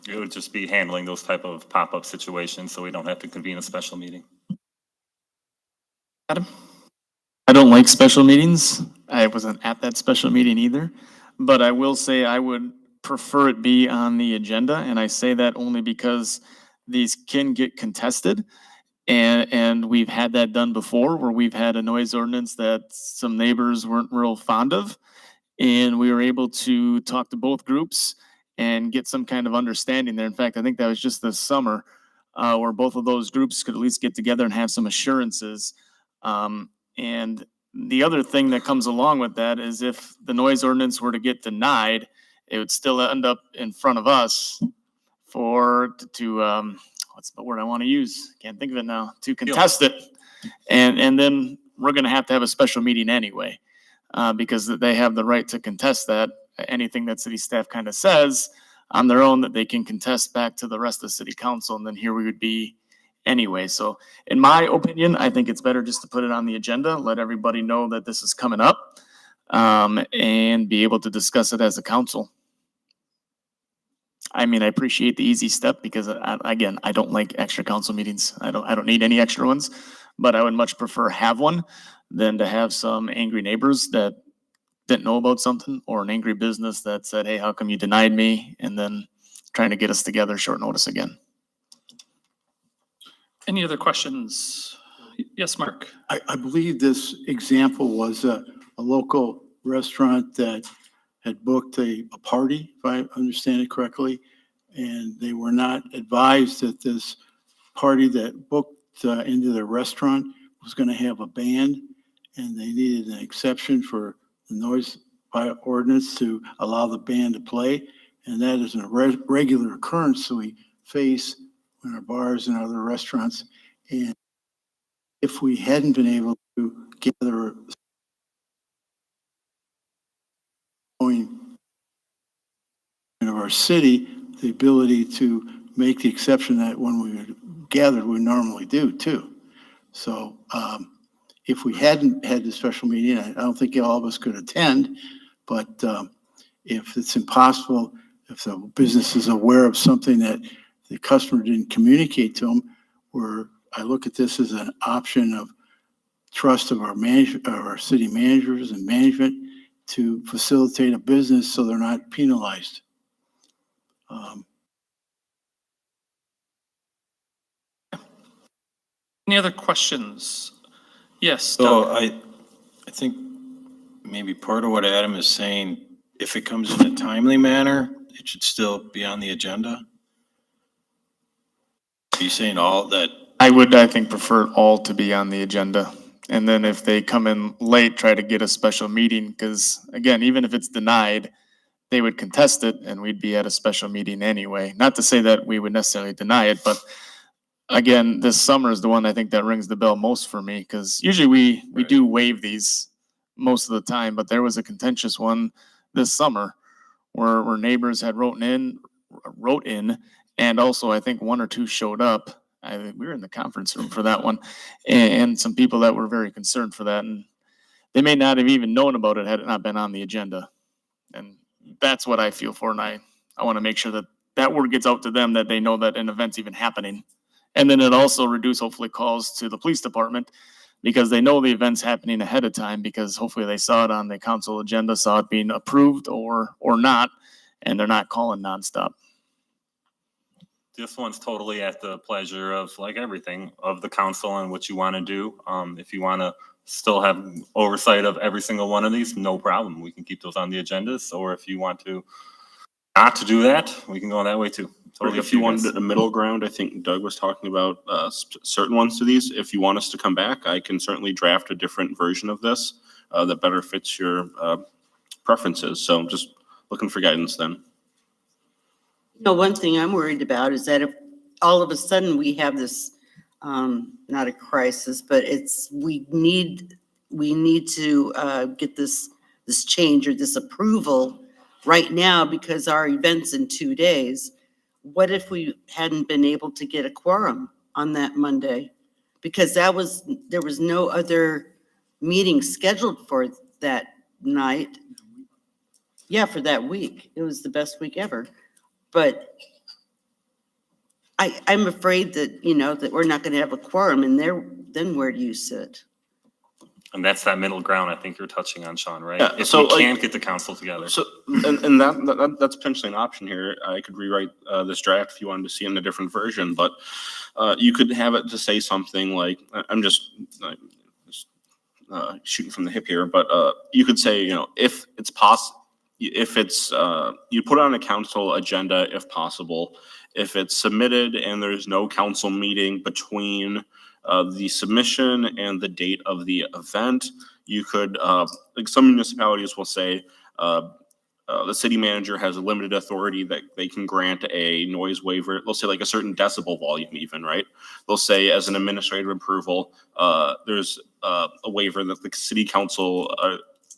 It would just be handling those type of pop-up situations so we don't have to convene a special meeting. Adam? I don't like special meetings. I wasn't at that special meeting either, but I will say I would prefer it be on the agenda, and I say that only because these can get contested. And we've had that done before where we've had a noise ordinance that some neighbors weren't real fond of. And we were able to talk to both groups and get some kind of understanding there. In fact, I think that was just this summer where both of those groups could at least get together and have some assurances. And the other thing that comes along with that is if the noise ordinance were to get denied, it would still end up in front of us to what's the word I want to use? Can't think of it now. To contest it. And then we're going to have a special meeting anyway, because they have the right to contest that. Anything that city staff kind of says on their own that they can contest back to the rest of city council. And then here we would be anyway. So in my opinion, I think it's better just to put it on the agenda, let everybody know that this is coming up, and be able to discuss it as a council. I mean, I appreciate the easy step because again, I don't like extra council meetings. I don't need any extra ones, but I would much prefer have one than to have some angry neighbors that didn't know about something, or an angry business that said, hey, how come you denied me? And then trying to get us together short notice again. Any other questions? Yes, Mark. I believe this example was a local restaurant that had booked a party, if I understand it correctly, and they were not advised that this party that booked into their restaurant was going to have a band, and they needed an exception for the noise ordinance to allow the band to play, and that is a regular occurrence that we face in our bars and other restaurants. And if we hadn't been able to gather of our city, the ability to make the exception that when we gathered, we normally do too. So if we hadn't had the special meeting, I don't think all of us could attend, but if it's impossible, if the business is aware of something that the customer didn't communicate to them, I look at this as an option of trust of our city managers and management to facilitate a business so they're not penalized. Any other questions? Yes, So Doug. I think maybe part of what Adam is saying, if it comes in a timely manner, it should still be on the agenda. Are you saying all that? I think, prefer all to be on the agenda. And then if they come in late, try to get a special meeting, because again, even if it's denied, they would contest it and we'd be at a special meeting anyway. Not to say that we would necessarily deny it, but again, this summer is the one I think that rings the bell most for me, because usually we do waive these most of the time, but there was a contentious one this summer where neighbors had wrote in, and also I think one or two showed up. We were in the conference room for that one, and some people that were very concerned for that, and they may not have even known about it had it not been on the agenda. And that's what I feel for, and I want to make sure that word gets out to them, that they know that an event's even happening. And then it also reduce hopefully calls to the police department, because they know the event's happening ahead of time, because hopefully they saw it on the council agenda, saw it being approved or not, and they're not calling nonstop. This one's totally at the pleasure of, like everything, of the council and what you want to do. If you want to still have oversight of every single one of these, no problem. We can keep those on the agendas. Or if you want to not to do that, we can go that way too. Totally up If to you you guys. wanted a middle ground, I think Doug was talking about certain ones to these. If you want us to come back, I can certainly draft a different version of this that better fits your preferences. So I'm just looking for guidance then. You know, one thing I'm worried about is that if all of a sudden we have this, not a crisis, but we need to get this change or this approval right now because our event's in 2 days. What if we hadn't been able to get a quorum on that Monday? Because there was no other meeting scheduled for that night. Yeah, for that week. It was the best week ever. But I'm afraid that, that we're not gonna have a quorum and then where do you sit? And that's that middle ground I think you're touching on, Sean, right? Yeah, If so, we like- can't get the council together. So, and that's potentially an option here. I could rewrite this draft if you wanted to see it in a different version, but you could have it to say something like, I'm just shooting from the hip here, but you could say, if it's possible, if it's, you put it on a council agenda if possible. If it's submitted and there's no council meeting between the submission and the date of the event, you could, like some municipalities will say, the city manager has a limited authority that they can grant a noise waiver. They'll say like a certain decibel volume even, right? They'll say as an administrative approval, there's a waiver that the city council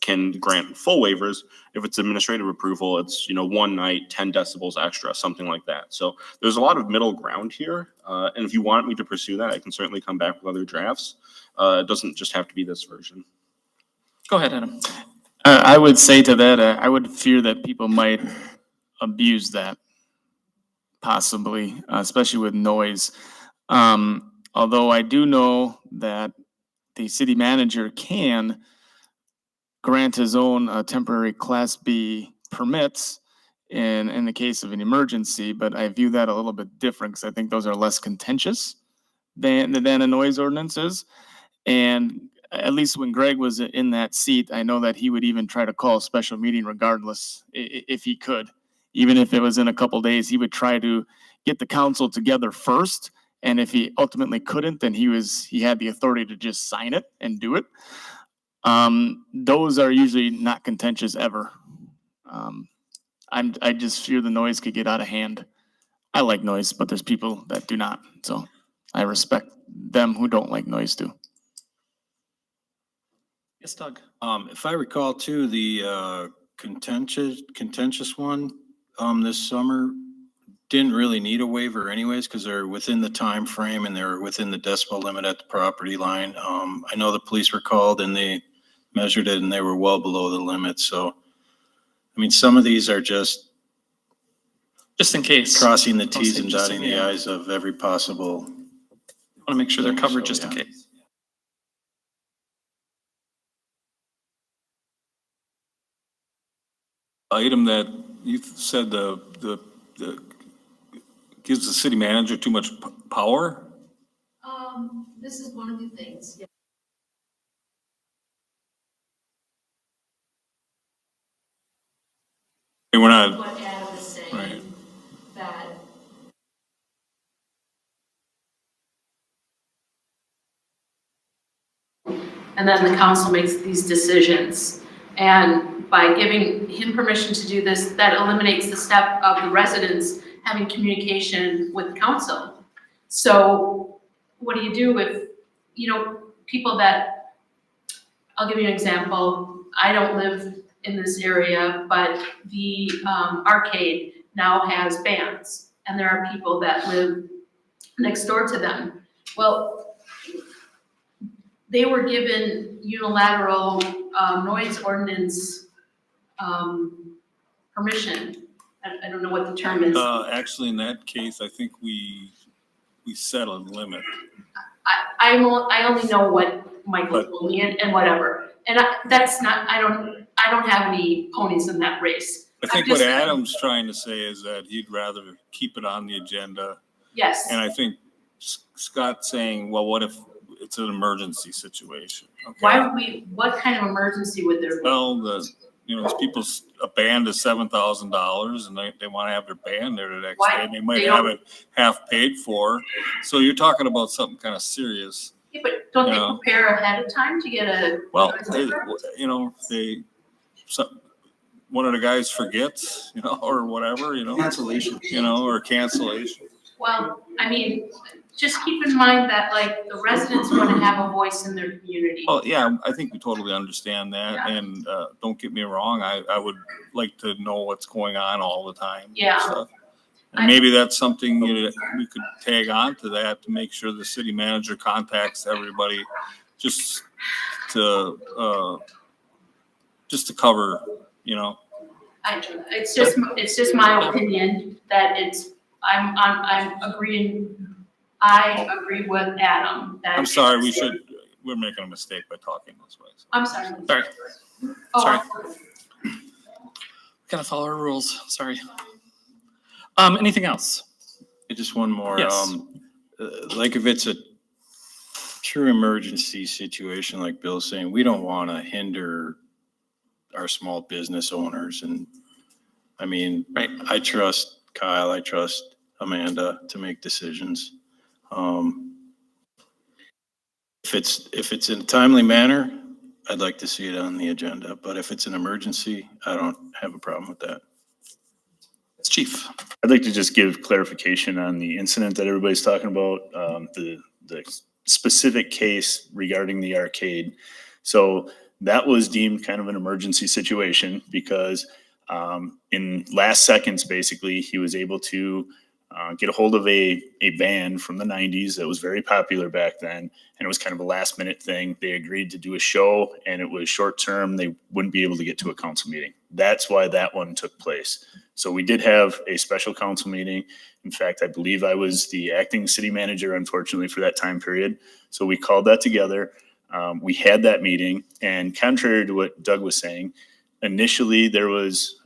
can grant full waivers. If it's administrative approval, it's, one night, 10 decibels extra, something like that. So there's a lot of middle ground here. And if you want me to pursue that, I can certainly come back with other drafts. It doesn't just have to be this version. Go ahead, Adam. I would say to that, I would fear that people might abuse that, possibly, especially with noise. Although I do know that the city manager can grant his own temporary Class B permits in the case of an emergency, but I view that a little bit different because I think those are less contentious than a noise ordinance is. And at least when Greg was in that seat, I know that he would even try to call a special meeting regardless, if he could. Even if it was in a couple days, he would try to get the council together first. And if he ultimately couldn't, then he had the authority to just sign it and do it. Those are usually not contentious ever. I just fear the noise could get out of hand. I like noise, but there's people that do not. So I respect them who don't like noise too. Yes, Doug. If I recall too, the contentious one this summer didn't really need a waiver anyways, because they're within the time frame and they're within the decibel limit at the property line. I know the police were called and they measured it and they were well below the limit. So, I mean, some of these are just Just in case. crossing the I'll Ts say and just dotting in- the yeah. Is of every possible. Want to make sure they're covered So, just in yeah. case. Item that you said the gives the city manager too much power? This is one of the things. We're not, What Adam is saying, Right. that and then the council makes these decisions. And by giving him permission to do this, that eliminates the step of the residents having communication with council. So what do you do if, people that, I'll give you an example. I don't live in this area, but the arcade now has bands, and there are people that live next door to them. Well, they were given unilateral noise ordinance permission. I don't know what the term is. actually, in that case, I think we set a limit. I only know what Michael told me and whatever. And that's not, I don't have any ponies in that race. I think I'm what just- Adam's trying to say is that he'd rather keep it on the agenda. Yes. And I think Scott's saying, well, what if it's an emergency situation? Okay. Why would what kind of emergency would there be? Well, You know, these people's, a band is $7,000 and they want to have their band there the next Why? day. And they might They have don't- it half paid for. So you're talking about something kind of serious. Yeah, but don't they Yeah. prepare ahead of time to get a? Well, one of the guys forgets, or whatever, Cancellation. or cancellation. Well, I mean, just keep in mind that like the residents want to have a voice in their community. Well, yeah, I think we totally understand that. Yeah. And, don't get me wrong, I would like to know what's going on all the time. and Yeah. stuff. And maybe that's something we could tag on to that to make sure the city manager contacts everybody just to cover, It's just my opinion that I'm agreeing, I agree with Adam that. I'm sorry, we're making a mistake by talking this way. I'm sorry. Sorry. Oh, Sorry. Gotta follow our rules, sorry. Anything else? Just one more. Yes. Like if it's a true emergency situation, like Bill's saying, we don't want to hinder our small business owners. And I mean, Right. I trust Kyle, I trust Amanda to make decisions. If it's in a timely manner, I'd like to see it on the agenda, but if it's an emergency, I don't have a problem with that. It's Chief. I'd like to just give clarification on the incident that everybody's talking about, the specific case regarding the arcade. So that was deemed kind of an emergency situation because in last seconds, basically, he was able to get a hold of a band from the 90s that was very popular back then. And it was kind of a last minute thing. They agreed to do a show and it was short term. They wouldn't be able to get to a council meeting. That's why that one took place. So we did have a special council meeting. In fact, I believe I was the acting city manager, unfortunately, for that time period. So we called that together. We had that meeting, and contrary to what Doug was saying, initially there was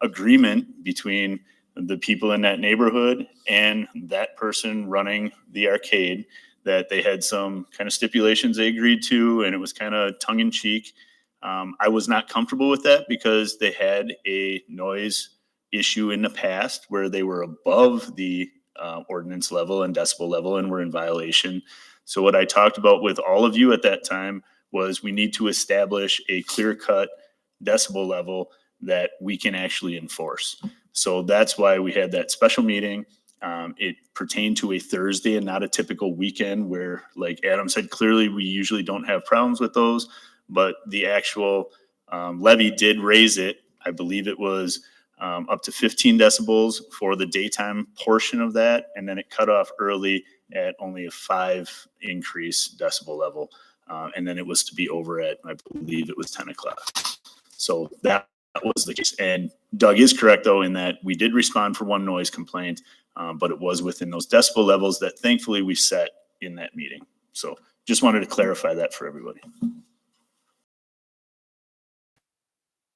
agreement between the people in that neighborhood and that person running the arcade that they had some kind of stipulations they agreed to, and it was kind of tongue in cheek. I was not comfortable with that because they had a noise issue in the past where they were above the ordinance level and decibel level and were in violation. So what I talked about with all of you at that time was we need to establish a clear-cut decibel level that we can actually enforce. So that's why we had that special meeting. It pertained to a Thursday and not a typical weekend where, like Adam said, clearly we usually don't have problems with those, but the actual levy did raise it. I believe it was up to 15 decibels for the daytime portion of that, and then it cut off early at only a 5 increase decibel level. And then it was to be over at, I believe it was 10 o'clock. So that was the case. And Doug is correct, though, in that we did respond for one noise complaint, but it was within those decibel levels that thankfully we set in that meeting. So just wanted to clarify that for everybody.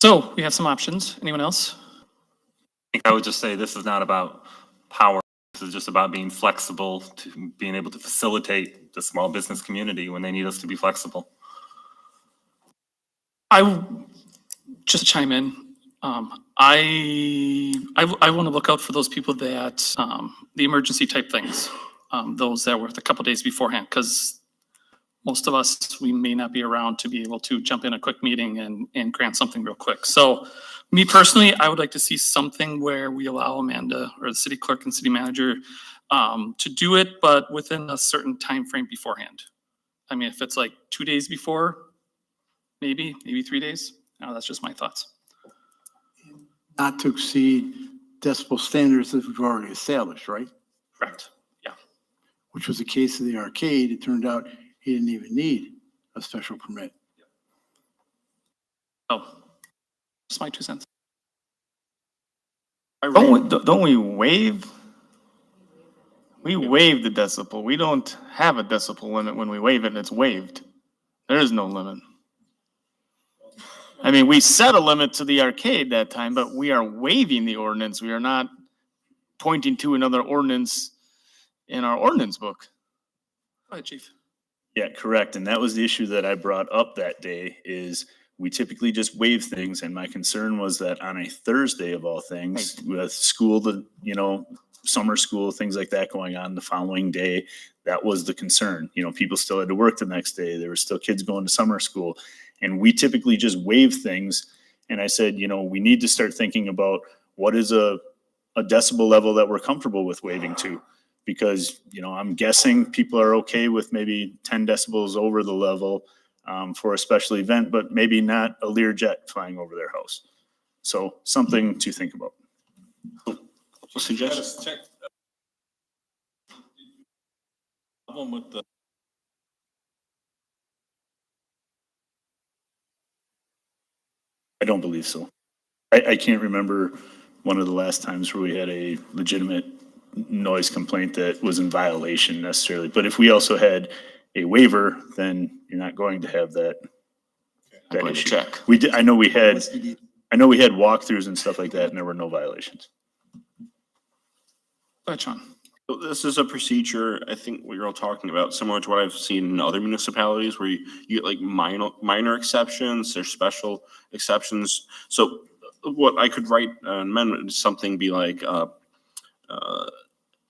So we have some options. Anyone else? I think I would just say this is not about power. This is just about being flexible, to being able to facilitate the small business community when they need us to be flexible. I just chime in. I want to look out for those people that, the emergency type things, those that were a couple days beforehand, because most of us, we may not be around to be able to jump in a quick meeting and grant something real quick. So me personally, I would like to see something where we allow Amanda or the city clerk and city manager to do it, but within a certain time frame beforehand. I mean, if it's like 2 days before, maybe 3 days. No, that's just my thoughts. Not to exceed decibel standards that we've already established, right? Correct. Yeah. Which was the case of the arcade. It turned out he didn't even need a special permit. Oh, just my 2 cents. Don't we waive? We waive the decibel. We don't have a decibel limit when we waive it, and it's waived. There is no limit. I mean, we set a limit to the arcade that time, but we are waiving the ordinance. We are not pointing to another ordinance in our ordinance book. Go ahead, Chief. Yeah, correct. And that was the issue that I brought up that day is we typically just waive things, and my concern was that on a Thursday of all things, with school, summer school, things like that going on the following day, that was the concern. People still had to work the next day. There were still kids going to summer school, and we typically just waive things. And I said, we need to start thinking about what is a decibel level that we're comfortable with waiving to. Because, I'm guessing people are okay with maybe 10 decibels over the level for a special event, but maybe not a Learjet flying over their house. So something to think about. Suggest. Check. Problem with the. I don't believe so. I can't remember one of the last times where we had a legitimate noise complaint that was in violation necessarily. But if we also had a waiver, then you're not going to have that issue. Check. We did, I know we had walkthroughs and stuff like that, and there were no violations. Go ahead, Sean. So this is a procedure, I think what you're all talking about, similar to what I've seen in other municipalities where you get like minor exceptions, there's special exceptions. So what I could write an amendment is something be like,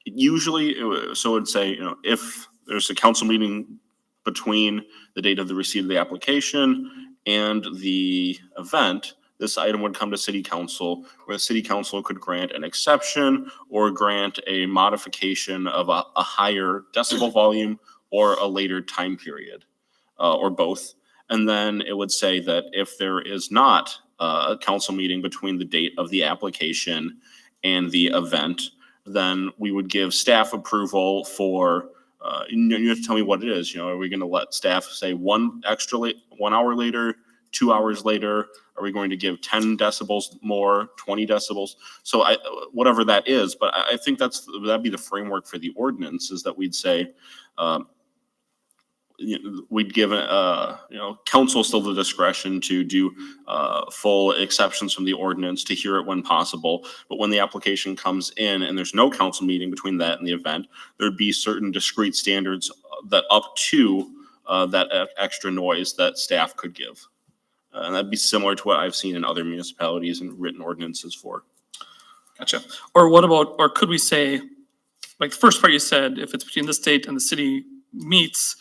usually, so it'd say, if there's a council meeting between the date of the receipt of the application and the event, this item would come to city council, where the city council could grant an exception or grant a modification of a higher decibel volume or a later time period, or both. And then it would say that if there is not a council meeting between the date of the application and the event, then we would give staff approval for, you have to tell me what it is. Are we going to let staff say 1 hour later, 2 hours later? Are we going to give 10 decibels more, 20 decibels? So whatever that is, but I think that'd be the framework for the ordinance, is that we'd say, we'd give, council still the discretion to do full exceptions from the ordinance, to hear it when possible. But when the application comes in and there's no council meeting between that and the event, there'd be certain discrete standards that up to that extra noise that staff could give. And that'd be similar to what I've seen in other municipalities and written ordinances for. Gotcha. Or what about, or could we say, like the first part you said, if it's between this date and the city meets,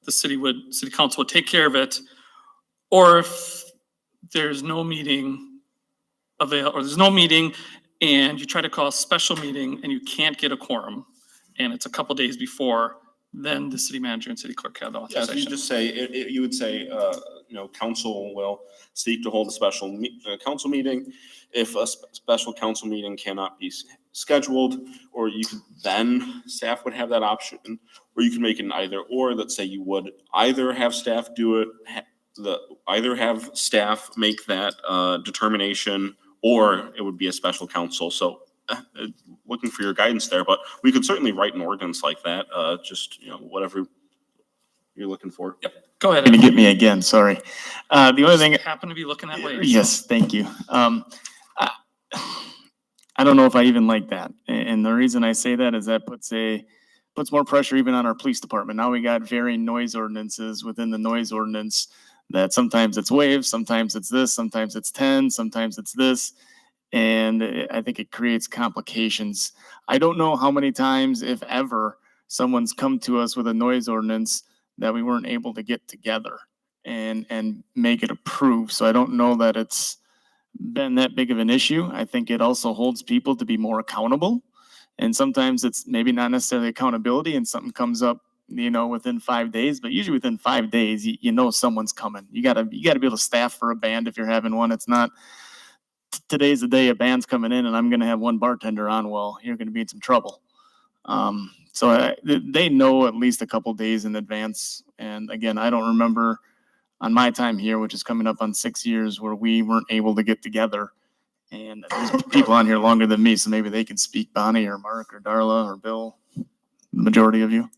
the city council would take care of it. Or if there's no meeting or there's no meeting and you try to call a special meeting and you can't get a quorum and it's a couple days before, then the city manager and city clerk have the Yeah, so authorization. you just say, you would say, council will seek to hold a special council meeting. If a special council meeting cannot be scheduled, or you could, then staff would have that option, or you can make an either or. Let's say you would either have staff do it, either have staff make that determination, or it would be a special council. So looking for your guidance there, but we could certainly write an ordinance like that, just, whatever you're looking for. Yep, go ahead. Gonna get me again, sorry. The only thing, Happen to be looking that way. yes, thank you. I don't know if I even like that. And the reason I say that is that puts more pressure even on our police department. Now we got varying noise ordinances within the noise ordinance, that sometimes it's waived, sometimes it's this, sometimes it's 10, sometimes it's this. And I think it creates complications. I don't know how many times, if ever, someone's come to us with a noise ordinance that we weren't able to get together and make it approved. So I don't know that it's been that big of an issue. I think it also holds people to be more accountable. And sometimes it's maybe not necessarily accountability and something comes up, within 5 days, but usually within 5 days, someone's coming. You gotta be able to staff for a band if you're having one. It's not, today's the day a band's coming in and I'm going to have one bartender on. Well, you're going to be in some trouble. So they know at least a couple days in advance. And again, I don't remember on my time here, which is coming up on 6 years, where we weren't able to get together. And there's people on here longer than me, so maybe they can speak, Bonnie or Mark or Darla or Bill, the majority of you.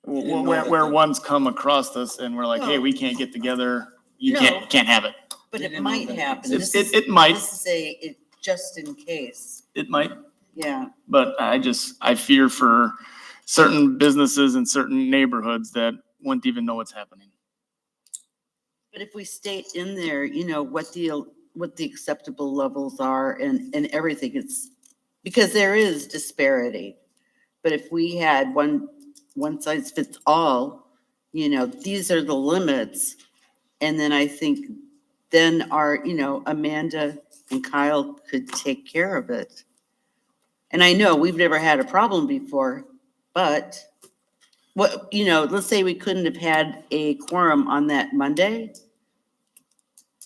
Where one's come across us and we're like, hey, we can't get together. You can't have it. But it might happen. It might. This is just in case. It might. Yeah. But I fear for certain businesses in certain neighborhoods that wouldn't even know what's happening. But if we state in there, you know, what the acceptable levels are and everything, it's, because there is disparity. But if we had one size fits all, you know, these are the limits. And then I think then our, you know, Amanda and Kyle could take care of it. And I know we've never had a problem before, but what, you know, let's say we couldn't have had a quorum on that Monday.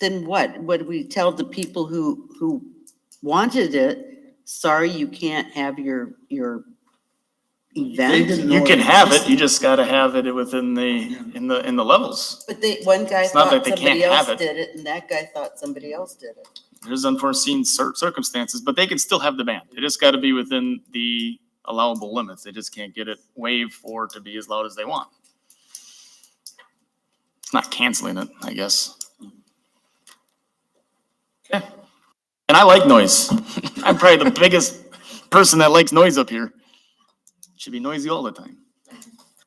Then what? Would we tell the people who wanted it, sorry, you can't have your event? You can have it, you just gotta have it within in the levels. But one guy It's not thought that they somebody can't else have it. did it, and that guy thought somebody else did it. There's unforeseen circumstances, but they can still have the band. It just gotta be within the allowable limits. They just can't get it waived for it to be as loud as they want. It's not canceling it, I guess. Okay. And I like noise. I'm probably the biggest person that likes noise up here. Should be noisy all the time.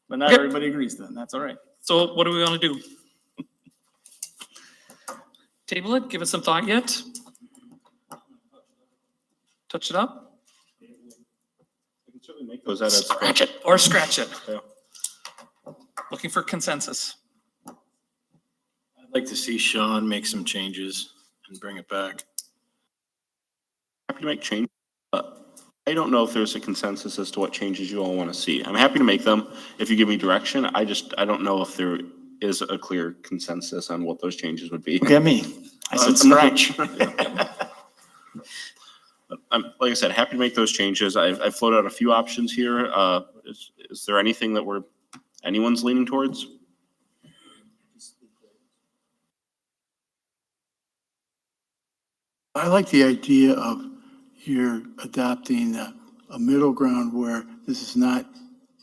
But not Okay. everybody agrees then. That's all right. So what do we want to do? Table it, give it some thought yet? Touch it up Goes out as Scratch it. or scratch it? Yeah. Looking for consensus. I'd like to see Sean make some changes and bring it back. Happy to make change. I don't know if there's a consensus as to what changes you all want to see. I'm happy to make them if you give me direction. I don't know if there is a clear consensus on what those changes would be. Look at me. I said scratch. Like I said, happy to make those changes. I've floated out a few options here. Is there anything that anyone's leaning towards? I like the idea of you're adopting a middle ground where this is not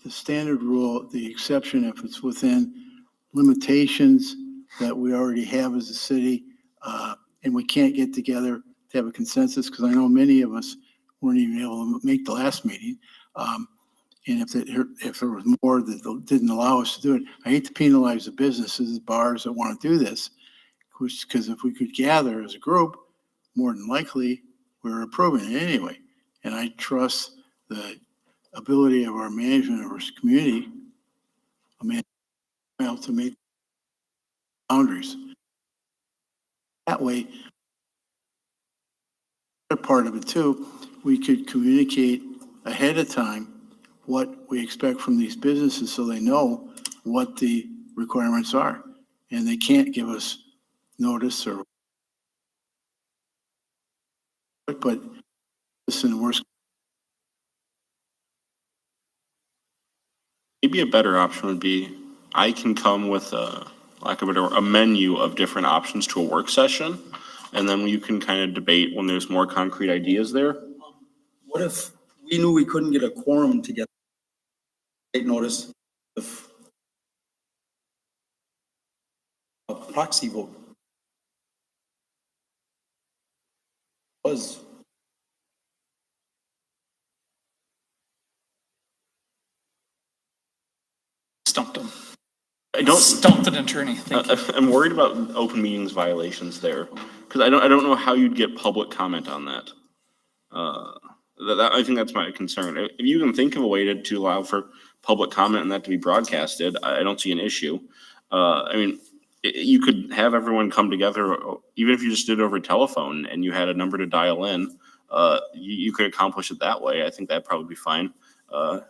the standard rule, the exception if it's within limitations that we already have as a city, and we can't get together to have a consensus, because I know many of us weren't even able to make the last meeting. And if there was more that didn't allow us to do it, I hate to penalize the businesses, bars that want to do this, because if we could gather as a group, more than likely, we're approving it anyway. And I trust the ability of our management of our community to make boundaries. That way, part of it too, we could communicate ahead of time what we expect from these businesses so they know what the requirements are. And they can't give us notice or, but listen, worst. Maybe a better option would be I can come with a menu of different options to a work session, and then you can kind of debate when there's more concrete ideas there. What if we knew we couldn't get a quorum together? Take notice if a proxy vote was. Stumped them. I don't. Stumped an attorney. Thank you. I'm worried about open meetings violations there, because I don't know how you'd get public comment on that. I think that's my concern. If you can think of a way to allow for public comment and that to be broadcasted, I don't see an issue. I mean, you could have everyone come together, even if you just did it over telephone and you had a number to dial in, you could accomplish it that way. I think that'd probably be fine.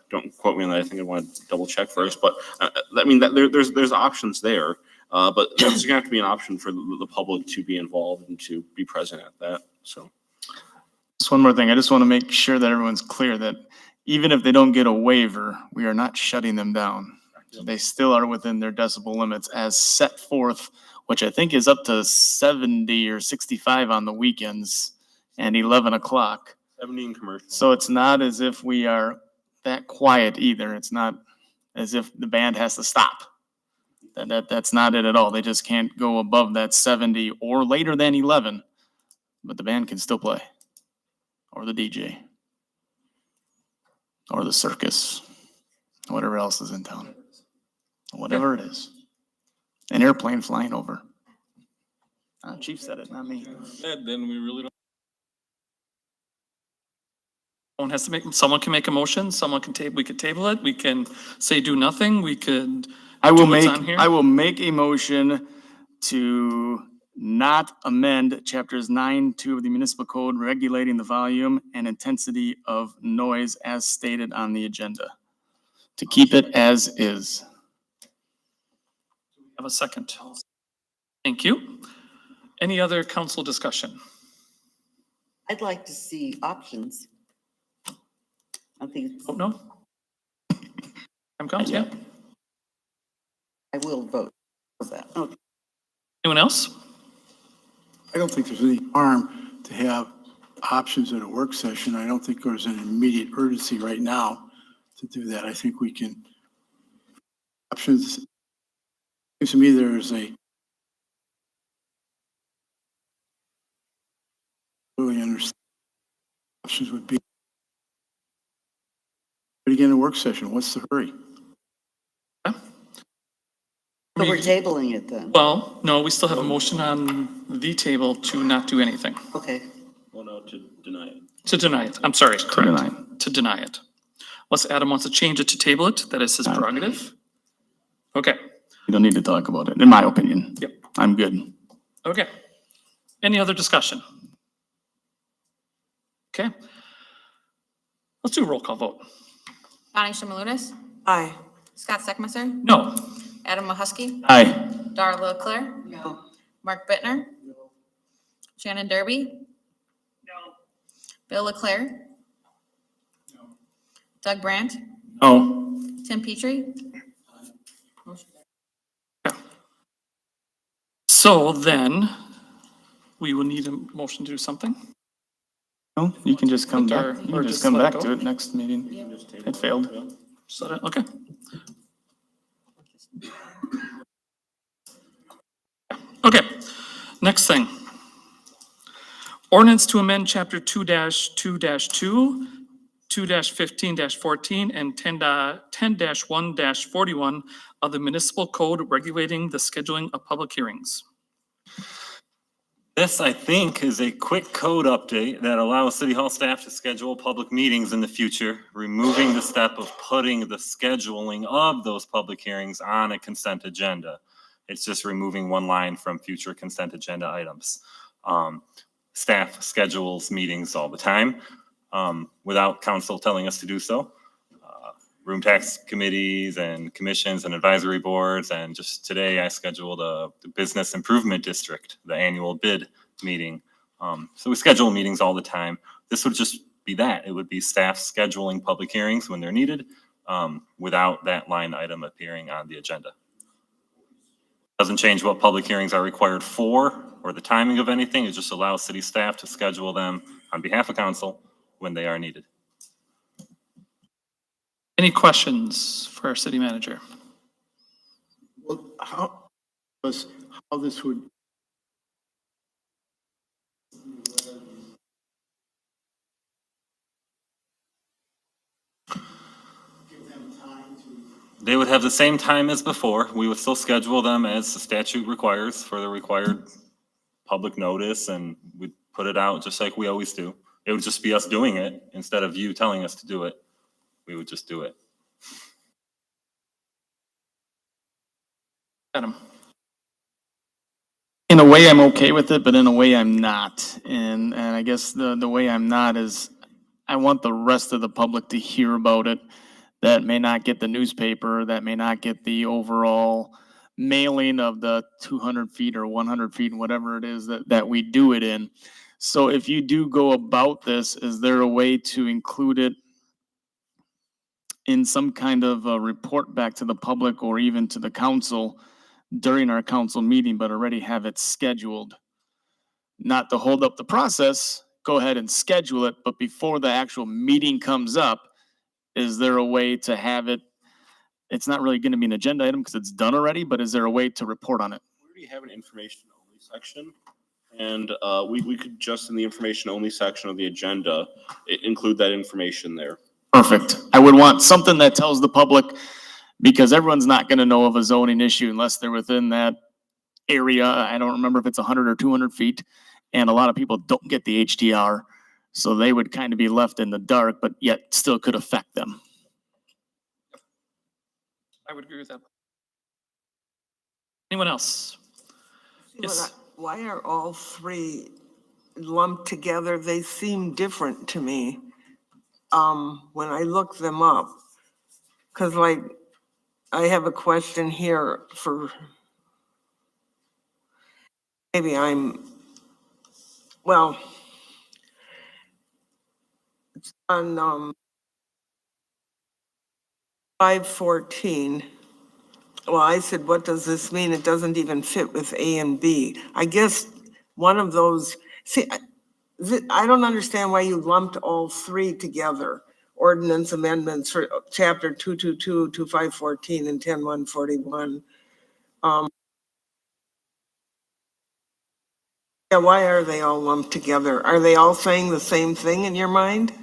Don't quote me on that. I think I want to double check first, but I mean, there's options there. But there's gonna have to be an option for the public to be involved and to be present at that, so. Just one more thing. I just want to make sure that everyone's clear that even if they don't get a waiver, we are not shutting them down. They still are within their decibel limits as set forth, which I think is up to 70 or 65 on the weekends and 11 o'clock. 70 in commercial. So it's not as if we are that quiet either. It's not as if the band has to stop. That's not it at all. They just can't go above that 70 or later than 11, but the band can still play. Or the DJ. Or the circus. Whatever else is in town. Whatever it is. An airplane flying over. Chief said it, not me. Then we really don't. Someone can make a motion, someone can we could table it, we can say do nothing, we could. I will do what's make, on here. I will make a motion to not amend chapters 9(2) of the municipal code regulating the volume and intensity of noise as stated on the agenda. To keep it as is. Have a second. Thank you. Any other council discussion? I'd like to see options. I think Oh, no? Time comes, yeah. I will vote for that. Okay. Anyone else? I don't think there's any harm to have options at a work session. I don't think there's an immediate urgency right now to do that. I think we can, options, seems to me there's a really understand options would be. But again, a work session, what's the hurry? So we're tabling it then. Well, no, we still have a motion on the table to not do anything, Okay. Well, no, to deny it. to deny it. I'm sorry, correct. deny. To deny it. Unless Adam wants to change it to table it, that is his prerogative. Okay, You don't need to talk about it, in my opinion. Yep. I'm good. okay. Any other discussion? Okay. Let's do a roll call vote. Bonnie Shimalutis, Aye. Scott Steckmeister, No. Adam Mahusky, Aye. Darla Leclerc, No. Mark Bittner, Shannon Derby, Bill Leclerc, Doug Brandt, Oh. Tim Petrie, So then, we will need a motion to do something. No, you can just come Or- back, you or can just just come let it back go? to it next meeting. It failed. So that, okay. Okay, next thing. Ordinance to amend chapter 2-2-2, 2-15-14, and 10-1-41 of the municipal code regulating the scheduling of public hearings. This, I think, is a quick code update that allows City Hall staff to schedule public meetings in the future, removing the step of putting the scheduling of those public hearings on a consent agenda. It's just removing one line from future consent agenda items. Staff schedules meetings all the time without council telling us to do so. Room tax committees and commissions and advisory boards, and just today I scheduled the Business Improvement District, the annual bid meeting. So we schedule meetings all the time. This would just be that. It would be staff scheduling public hearings when they're needed without that line item appearing on the agenda. Doesn't change what public hearings are required for or the timing of anything. It just allows city staff to schedule them on behalf of council when they are needed. Any questions for our city manager? Well, how this would. They would have the same time as before. We would still schedule them as the statute requires for the required public notice, and we'd put it out just like we always do. It would just be us doing it instead of you telling us to do it. We would just do it. Adam? In a way, I'm okay with it, but in a way, I'm not. And I guess the way I'm not is I want the rest of the public to hear about it. That may not get the newspaper, that may not get the overall mailing of the 200 feet or 100 feet, whatever it is that we do it in. So if you do go about this, is there a way to include it in some kind of a report back to the public or even to the council during our council meeting, but already have it scheduled? Not to hold up the process, go ahead and schedule it, but before the actual meeting comes up, is there a way to have it? It's not really going to be an agenda item because it's done already, but is there a way to report on it? We already have an information only section. And we could just in the information only section of the agenda, include that information there. Perfect. I would want something that tells the public, because everyone's not going to know of a zoning issue unless they're within that area. I don't remember if it's 100 or 200 feet. And a lot of people don't get the HDR. So they would kind of be left in the dark, but yet still could affect them. I would agree with that. Anyone else? But Yes. why are all three lumped together? They seem different to me, when I look them up. Cause like, I have a question here for, maybe well, it's on, 514. Well, I said, what does this mean? It doesn't even fit with A and B. I guess one of those, see, I don't understand why you lumped all three together. Ordinance amendments for chapter 222, 2514, and 10141. Yeah, why are they all lumped together? Are they all saying the same thing in your mind?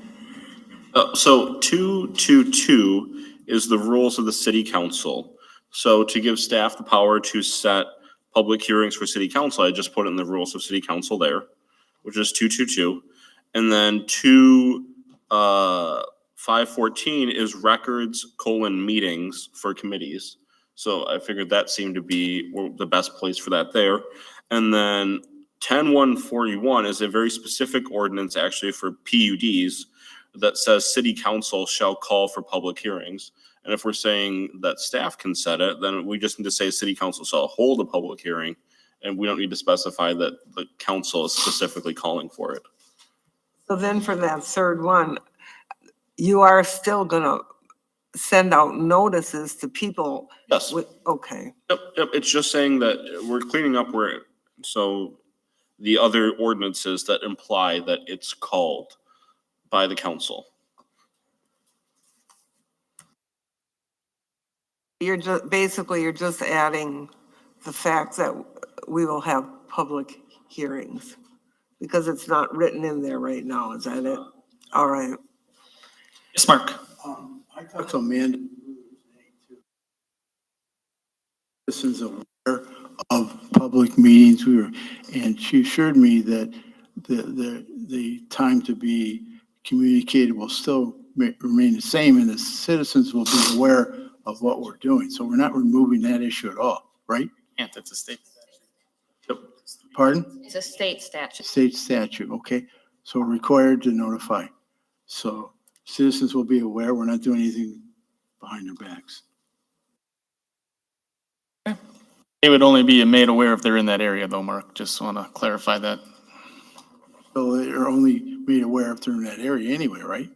So 222 is the rules of the city council. So to give staff the power to set public hearings for city council, I just put it in the rules of city council there, which is 222. And then 514 is records : meetings for committees. So I figured that seemed to be the best place for that there. And then 10141 is a very specific ordinance actually for PUDs that says city council shall call for public hearings. And if we're saying that staff can set it, then we just need to say city council shall hold a public hearing. And we don't need to specify that the council is specifically calling for it. So then for that third one, you are still gonna send out notices to people? Yes. Okay. Yep. It's just saying that we're cleaning up so the other ordinances that imply that it's called by the council. You're just adding the fact that we will have public hearings because it's not written in there right now. Is that it? All right. Yes, Mark. I talked to Amanda. Citizens aware of public meetings. And she assured me that the time to be communicated will still remain the same, and the citizens will be aware of what we're doing. So we're not removing that issue at all, right? And it's a state. Pardon? It's a state statute. State statute, okay? So we're required to notify. So citizens will be aware we're not doing anything behind their backs. They would only be made aware if they're in that area though, Mark. Just want to clarify that. So they're only made aware if they're in that area anyway, right?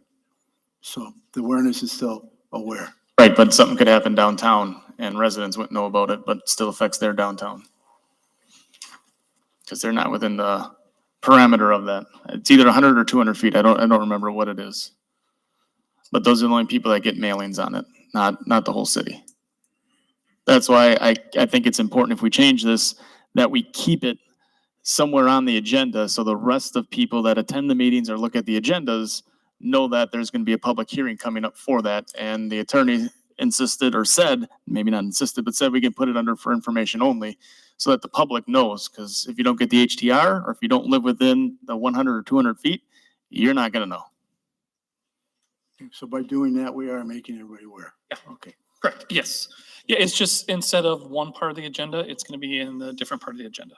So the awareness is still aware. Right, but something could happen downtown and residents wouldn't know about it, but still affects their downtown. Because they're not within the parameter of that. It's either 100 or 200 feet. I don't remember what it is. But those are the only people that get mailings on it, not the whole city. That's why I think it's important if we change this, that we keep it somewhere on the agenda so the rest of people that attend the meetings or look at the agendas know that there's going to be a public hearing coming up for that. And the attorney insisted or said, maybe not insisted, but said we can put it under for information only so that the public knows. Because if you don't get the HDR or if you don't live within the 100 or 200 feet, you're not going to know. So by doing that, we are making everybody aware. Yeah. Okay. Correct. Yes. Yeah, it's just instead of one part of the agenda, it's going to be in the different part of the agenda.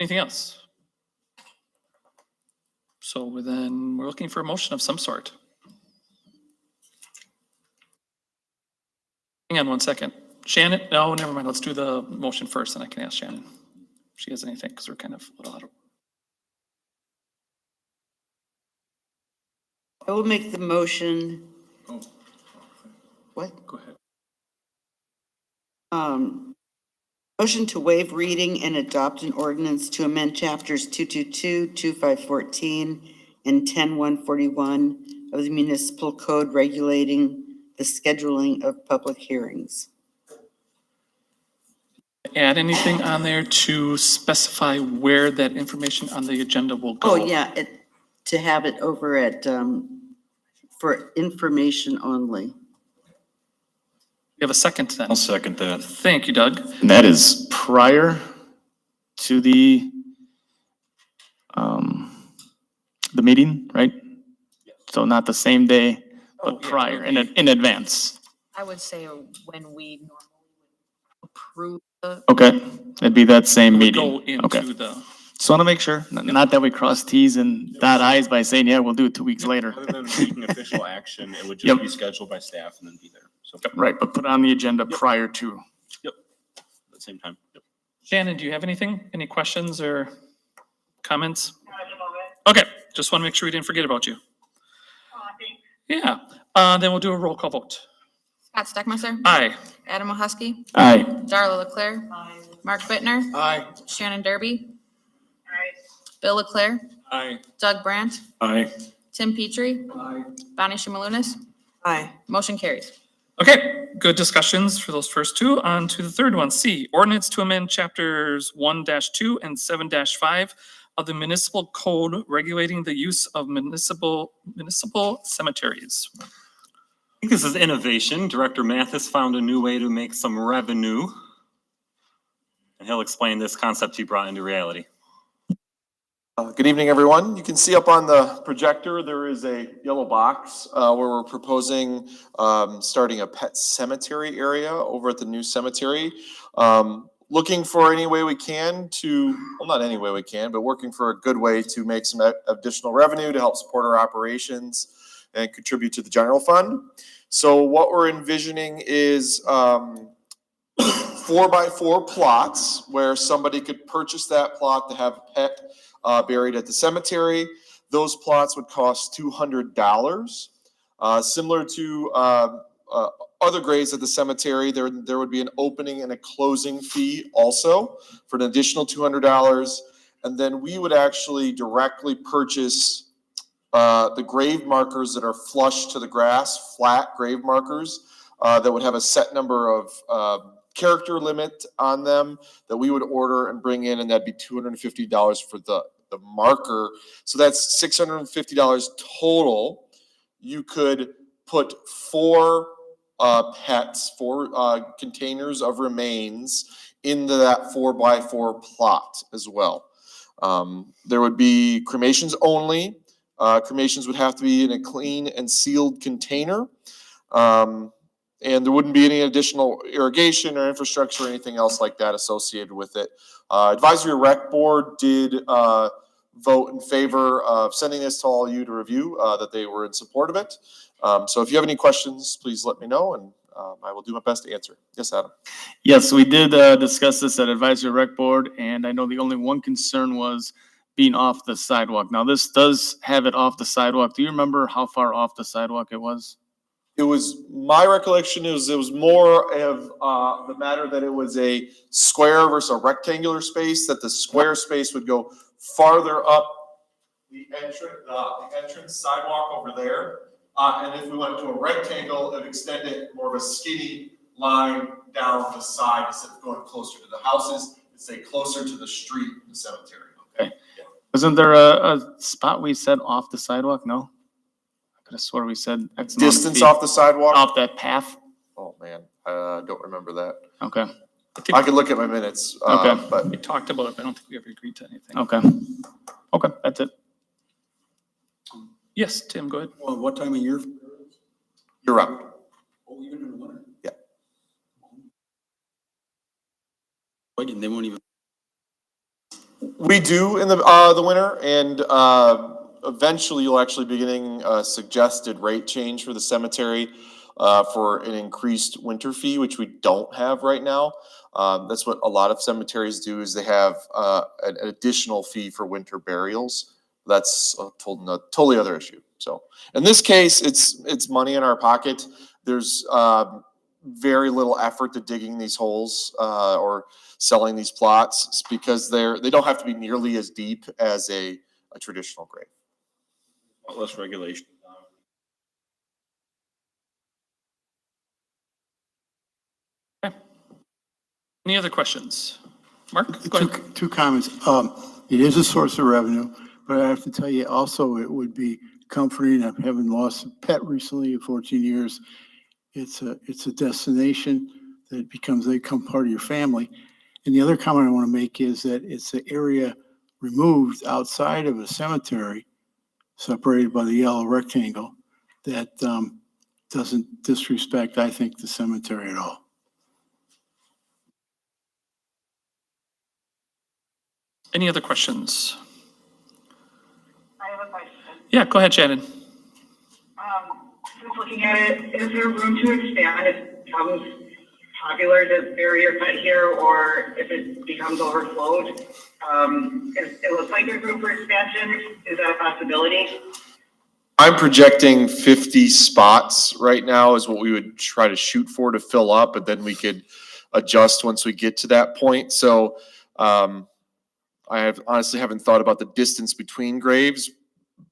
Anything else? So then we're looking for a motion of some sort. Hang on one second. Shannon, no, never mind. Let's do the motion first and I can ask Shannon if she has anything because we're kind of a little out of. I will make the motion. What? Go ahead. Motion to waive reading and adopt an ordinance to amend chapters 222, 2514, and 10141 of the municipal code regulating the scheduling of public hearings. Add anything on there to specify where that information on the agenda will go? Oh, yeah, to have it over at, for information only. You have a second then? I'll second that. Thank you, Doug. And that is prior to the meeting, right? So not the same day, Oh, but yeah, prior, it would in advance. I would say when we normally approve the. Okay, it'd be that same Would go meeting. Okay. into the, Just want to make sure, not that we cross Ts and dot Is by saying, yeah, we'll do it 2 weeks later. Other than taking official action, it would just Yep. be scheduled by staff and then be there. So Right, but put on the agenda prior to. at the same time. Yep. Shannon, do you have anything? Any questions or comments? Okay, just want to make sure we didn't forget about you. Yeah, then we'll do a roll call vote. Scott Steckmeister. Aye. Adam Mahusky. Aye. Darla Leclerc. Mark Bittner. Aye. Shannon Derby. Bill Leclerc. Aye. Doug Brandt. Aye. Tim Petrie. Bonnie Shimalunas. Aye. Motion carries. Okay, good discussions for those first two. On to the third one. C, ordinance to amend chapters 1-2 and 7-5 of the municipal code regulating the use of municipal cemeteries. I think this is innovation. Director Mathis found a new way to make some revenue. And he'll explain this concept he brought into reality. Good evening, everyone. You can see up on the projector, there is a yellow box where we're proposing starting a pet cemetery area over at the new cemetery. Looking for any way we can to, well, not any way we can, but working for a good way to make some additional revenue to help support our operations and contribute to the general fund. So what we're envisioning is 4x4 plots where somebody could purchase that plot to have a pet buried at the cemetery. Those plots would cost $200. Similar to other graves at the cemetery, there would be an opening and a closing fee also for an additional $200. And then we would actually directly purchase the grave markers that are flush to the grass, flat grave markers that would have a set number of character limit on them that we would order and bring in, and that'd be $250 for the marker. So that's $650 total. You could put 4 pets, 4 containers of remains into that 4x4 plot as well. There would be cremations only. Cremations would have to be in a clean and sealed container. And there wouldn't be any additional irrigation or infrastructure or anything else like that associated with it. Advisory Rec Board did vote in favor of sending this to all you to review, that they were in support of it. So if you have any questions, please let me know, and I will do my best to answer. Yes, Adam? Yes, we did discuss this at Advisory Rec Board, and I know the only one concern was being off the sidewalk. Now, this does have it off the sidewalk. Do you remember how far off the sidewalk it was? It was, my recollection is it was more of the matter that it was a square versus a rectangular space, that the square space would go farther up the entrance sidewalk over there. And if we went to a rectangle, it would extend it more of a skinny line down the side instead of going closer to the houses, and stay closer to the street, the cemetery. Okay. Yeah. Wasn't there a spot we said off the sidewalk? No? I could have swore we said X amount of Distance feet off the sidewalk? off that path. Oh, man, I don't remember that. Okay. I could look at my minutes. Okay. But We talked about it, but I don't think we ever agreed to anything. Okay. Okay, that's it. Yes, Tim, go ahead. Well, what time of year? you're up. Oh, even in the winter? Yeah. Why didn't they won't even? We do in the winter, and eventually you'll actually be getting a suggested rate change for the cemetery for an increased winter fee, which we don't have right now. That's what a lot of cemeteries do, is they have an additional fee for winter burials. That's a totally other issue. So in this case, it's money in our pocket. There's very little effort to digging these holes or selling these plots, because they don't have to be nearly as deep as a traditional grave. Less regulation. Any other questions? Mark, go ahead. Two comments. It is a source of revenue, but I have to tell you also, it would be comforting, having lost a pet recently at 14 years. it's a destination that becomes, they become part of your family. And the other comment I want to make is that it's an area removed outside of a cemetery, separated by the yellow rectangle, that doesn't disrespect, I think, the cemetery at all. Any other questions? I have a question. Yeah, go ahead, Shannon. Just looking at it, is there room to expand if it becomes popular to bury your pet here, or if it becomes overflowed? It looks like there's room for expansion. Is that a possibility? I'm projecting 50 spots right now is what we would try to shoot for to fill up, but then we could adjust once we get to that point. So I honestly haven't thought about the distance between graves,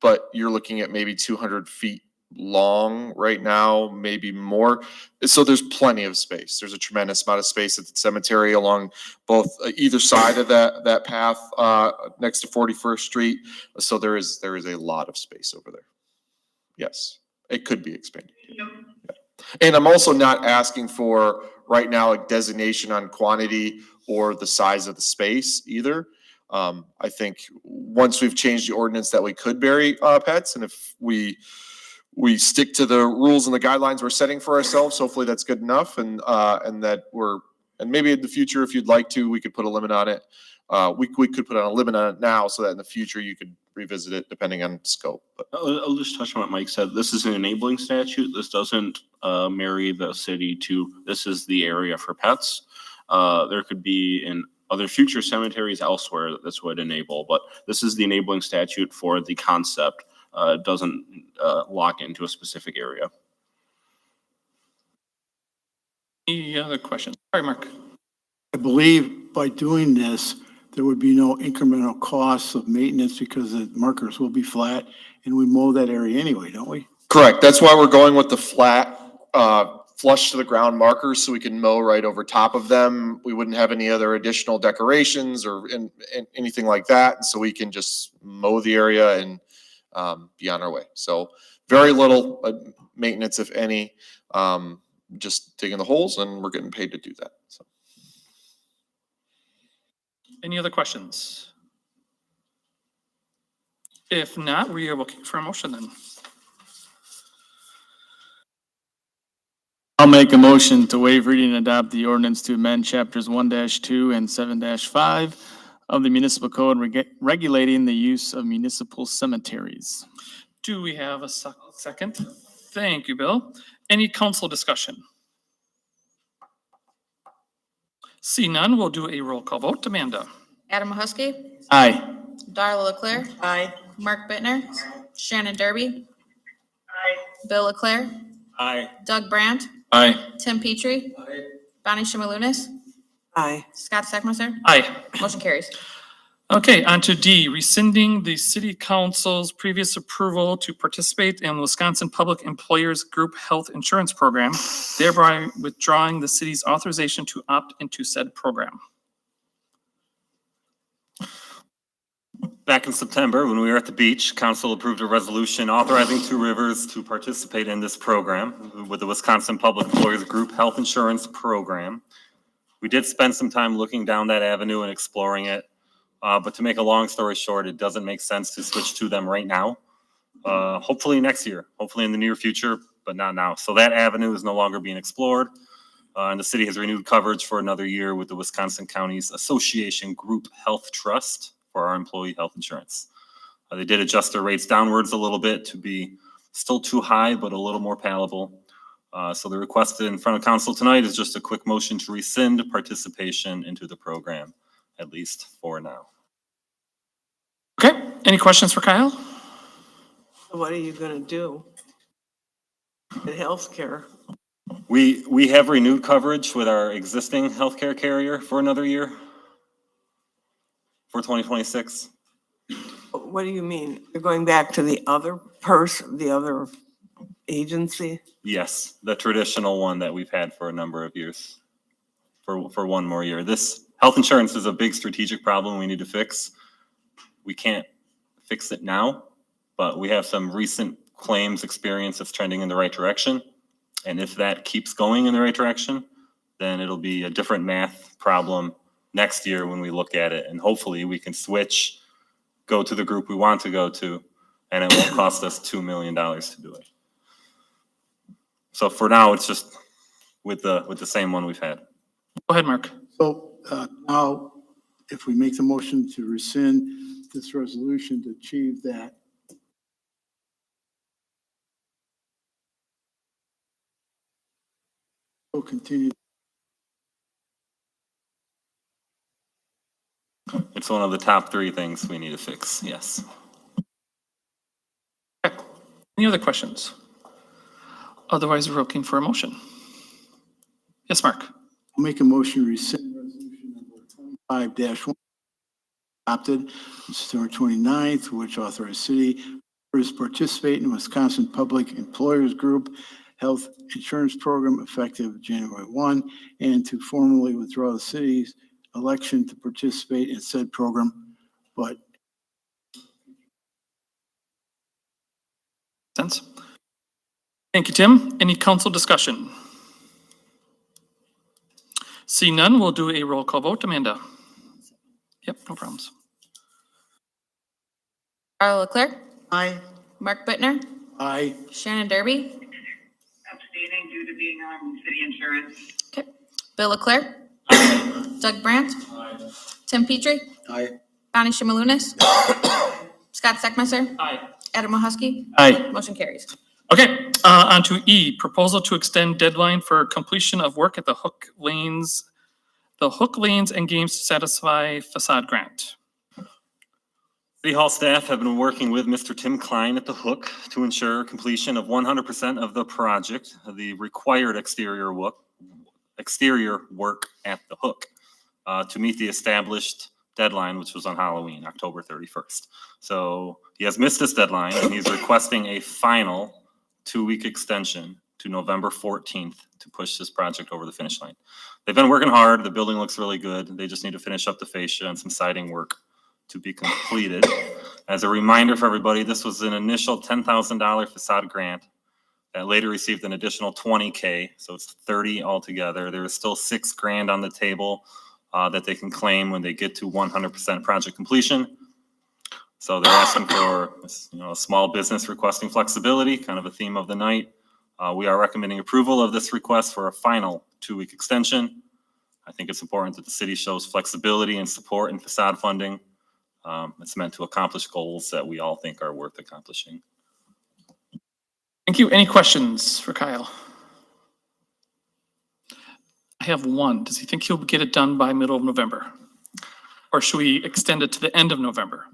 but you're looking at maybe 200 feet long right now, maybe more. So there's plenty of space. There's a tremendous amount of space at the cemetery along both either side of that path next to 41st Street. So there is a lot of space over there. Yes, it could be expanded. Yeah. And I'm also not asking for right now a designation on quantity or the size of the space either. I think once we've changed the ordinance that we could bury pets, and if we stick to the rules and the guidelines we're setting for ourselves, hopefully that's good enough, and maybe in the future, if you'd like to, we could put a limit on it. We could put a limit on it now so that in the future you could revisit it depending on scope. But I'll just touch on what Mike said. This is an enabling statute. This doesn't marry the city to, this is the area for pets. There could be in other future cemeteries elsewhere that this would enable, but this is the enabling statute for the concept. It doesn't lock into a specific area. Any other questions? All right, Mark. I believe by doing this, there would be no incremental costs of maintenance because the markers will be flat and we mow that area anyway, don't we? correct. That's why we're going with the flat, flush to the ground markers so we can mow right over top of them. We wouldn't have any other additional decorations or anything like that. So we can just mow the area and be on our way. So very little maintenance, if any, just digging the holes, and we're getting paid to do that. So. Any other questions? If not, we are looking for a motion then. I'll make a motion to waive reading and adopt the ordinance to amend chapters 1-2 and 7-5 of the municipal code regulating the use of municipal cemeteries. Do we have a second? Thank you, Bill. Any council discussion? See none, we'll do a roll call vote. Amanda? Adam Mahusky, Aye. Darla Leclerc, Aye. Mark Bittner, Shannon Derby, Aye. Bill Leclerc, Aye. Doug Brandt, Aye. Tim Petrie, Bonnie Shimalunas, Aye. Scott Steckmeister. Aye. Motion carries. Okay, on to D, rescinding the city council's previous approval to participate in Wisconsin Public Employers Group Health Insurance Program, thereby withdrawing the city's authorization to opt into said program. Back in September, when we were at the beach, council approved a resolution authorizing Two Rivers to participate in this program with the Wisconsin Public Employers Group Health Insurance Program. We did spend some time looking down that avenue and exploring it. But to make a long story short, it doesn't make sense to switch to them right now. Hopefully next year, hopefully in the near future, but not now. So that avenue is no longer being explored. And the city has renewed coverage for another year with the Wisconsin Counties Association Group Health Trust for our employee health insurance. They did adjust their rates downwards a little bit to be still too high, but a little more palatable. So the request in front of council tonight is just a quick motion to rescind participation into the program, at least for now. Okay, any questions for Kyle? What are you gonna do? In healthcare? We have renewed coverage with our existing healthcare carrier for another year for 2026. What do you mean? You're going back to the other person, the other agency? Yes, the traditional one that we've had for a number of years, for one more year. This health insurance is a big strategic problem we need to fix. We can't fix it now, but we have some recent claims experience that's trending in the right direction. And if that keeps going in the right direction, then it'll be a different math problem next year when we look at it. And hopefully we can switch, go to the group we want to go to, and it won't cost us $2 million to do it. So for now, it's just with the same one we've had. Go ahead, Mark. So now, if we make the motion to rescind this resolution to achieve that, we'll continue. It's one of the top 3 things we need to fix, yes. Any other questions? Otherwise, we're looking for a motion. Yes, Mark. I'll make a motion to rescind resolution number 25-1 adopted on September 29th, which authorized city to participate in Wisconsin Public Employers Group Health Insurance Program effective January 1, and to formally withdraw the city's election to participate in said program, but Sense? Thank you, Tim. Any council discussion? See none, we'll do a roll call vote. Amanda? Yep, no problems. Carla Leclerc, Aye. Mark Bittner, I, Shannon Derby, Abstaining due to being on city insurance. okay, Bill Leclerc, Doug Brandt, Tim Petrie, Aye. Bonnie Shimalunas, Scott Steckmeister, Aye. Adam Mahusky. Aye. Motion carries. Okay, on to E, proposal to extend deadline for completion of work at the Hook Lanes and Games to satisfy facade grant. City Hall staff have been working with Mr. Tim Klein at the Hook to ensure completion of 100% of the project, the required exterior work at the Hook, to meet the established deadline, which was on Halloween, October 31st. So he has missed this deadline and he's requesting a final 2-week extension to November 14th to push this project over the finish line. They've been working hard. The building looks really good. They just need to finish up the fascia and some siding work to be completed. As a reminder for everybody, this was an initial $10,000 facade grant that later received an additional $20K, so it's 30 altogether. There is still $6,000 on the table that they can claim when they get to 100% project completion. So they're asking for, a small business requesting flexibility, kind of a theme of the night. We are recommending approval of this request for a final 2-week extension. I think it's important that the city shows flexibility and support in facade funding. It's meant to accomplish goals that we all think are worth accomplishing. Thank you. Any questions for Kyle? I have one. Does he think he'll get it done by middle of November? Or should we extend it to the end of November?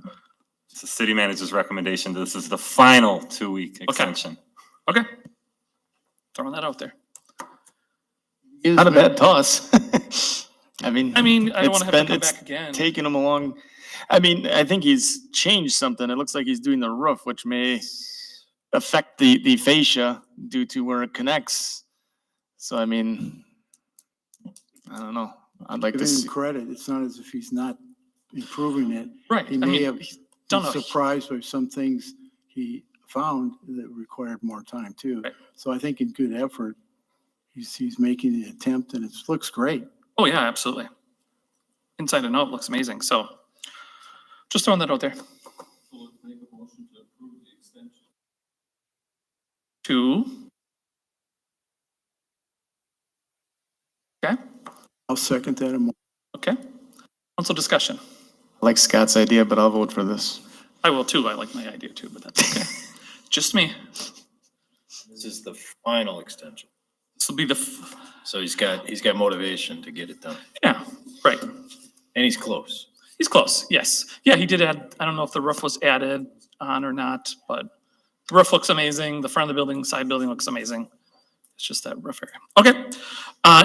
It's the city manager's recommendation. This is the final 2-week extension. Okay. Throwing that out there. Not a bad toss. I mean, I don't want to have to come it's back again. taking him along. I mean, I think he's changed something. It looks like he's doing the roof, which may affect the fascia due to where it connects. So, I mean, I don't know. I'd like give to him see. credit. It's not as if he's not improving it. Right. He may have he's been done a surprised by some things he found that required more time too. Right. So I think in good effort, he's making the attempt and it looks great. Oh, yeah, absolutely. Inside and out looks amazing. So just throwing that out there. Two. Okay, I'll second that. okay. Council discussion. I like Scott's idea, but I'll vote for this. I will too. I like my idea too, but that's okay. Just me. This is the final extension. This will be the, So he's got motivation to get it done. yeah, right. And he's close. He's close, yes. Yeah, he did add, I don't know if the roof was added on or not, but the roof looks amazing. The front of the building, side building looks amazing. It's just that roof area. Okay.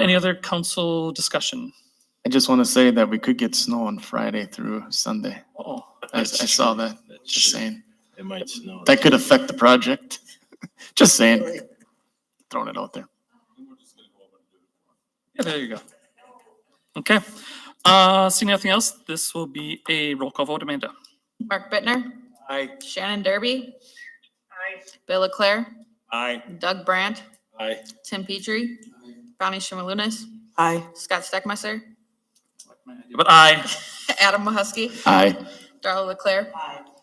Any other council discussion? I just want to say that we could get snow on Friday through Sunday. Oh, I saw that. Just saying. It might snow. That could affect the project. Just saying. Throwing it out there. yeah, there you go. Okay. Seeing nothing else, this will be a roll call vote. Amanda? Mark Bittner, Aye. Shannon Derby, Aye. Bill Leclerc, Aye. Doug Brandt, Aye. Tim Petrie, Bonnie Shimalunas, Aye. Scott Steckmeister, But aye. Adam Mahusky, Aye. Darla Leclerc.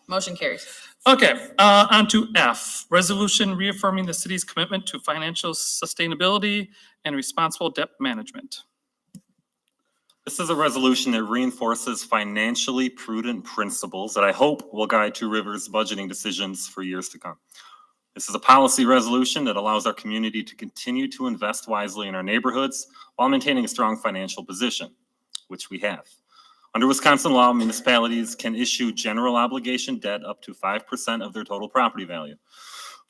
Motion carries. Okay, on to F, resolution reaffirming the city's commitment to financial sustainability and responsible debt management. This is a resolution that reinforces financially prudent principles that I hope will guide Two Rivers budgeting decisions for years to come. This is a policy resolution that allows our community to continue to invest wisely in our neighborhoods while maintaining a strong financial position, which we have. Under Wisconsin law, municipalities can issue general obligation debt up to 5% of their total property value.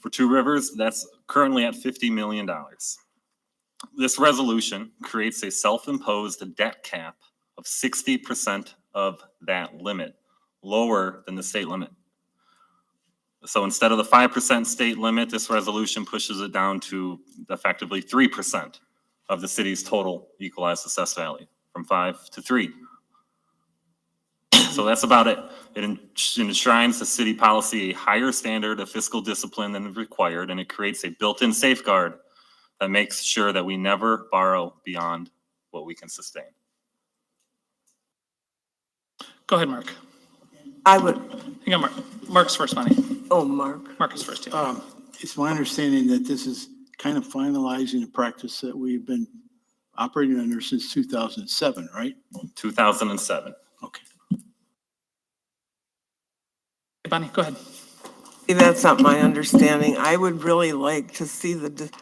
For Two Rivers, that's currently at $50 million. This resolution creates a self-imposed debt cap of 60% of that limit, lower than the state limit. So instead of the 5% state limit, this resolution pushes it down to effectively 3% of the city's total equalized assessed value, from 5 to 3. So that's about it. It enshrines the city policy a higher standard of fiscal discipline than required, and it creates a built-in safeguard that makes sure that we never borrow beyond what we can sustain. Go ahead, Mark. I would, Hang on, Mark. Mark's first, Bonnie. oh, Mark. Mark is first, yeah. It's my understanding that this is kind of finalizing a practice that we've been operating under since 2007, right? 2007. Okay. Bonnie, go ahead. See, that's not my understanding. I would really like to see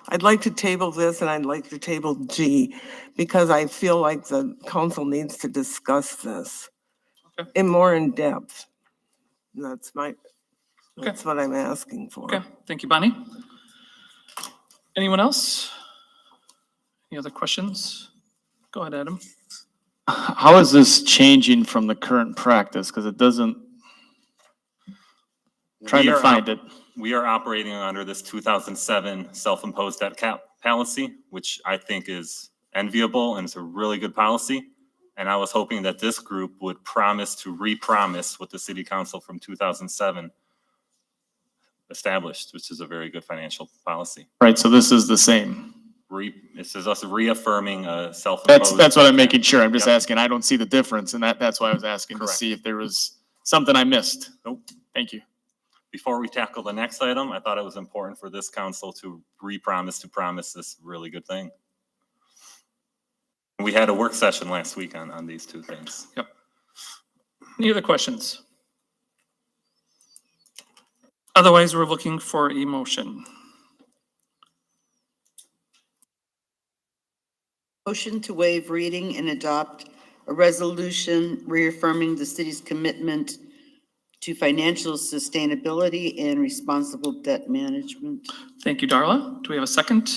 I'd like to table this and I'd like to table G because I feel like the council needs to discuss this in more in depth. That's what I'm asking for. Okay, thank you, Bonnie. Anyone else? Any other questions? Go ahead, Adam. How is this changing from the current practice? Because it doesn't, trying to find it. We are operating under this 2007 self-imposed debt cap policy, which I think is enviable and it's a really good policy. And I was hoping that this group would promise to re-promise what the city council from 2007 established, which is a very good financial policy. Right, so this is the same. This is us reaffirming a self-imposed. That's what I'm making sure. I'm just Yep. asking. I don't see the difference, and that's why I was asking to Correct. see if there was something I missed. Nope. Thank you. Before we tackle the next item, I thought it was important for this council to promise this really good thing. We had a work session last week on these two things. Yep. Any other questions? Otherwise, we're looking for a motion. Motion to waive reading and adopt a resolution reaffirming the city's commitment to financial sustainability and responsible debt management. Thank you, Darla. Do we have a second?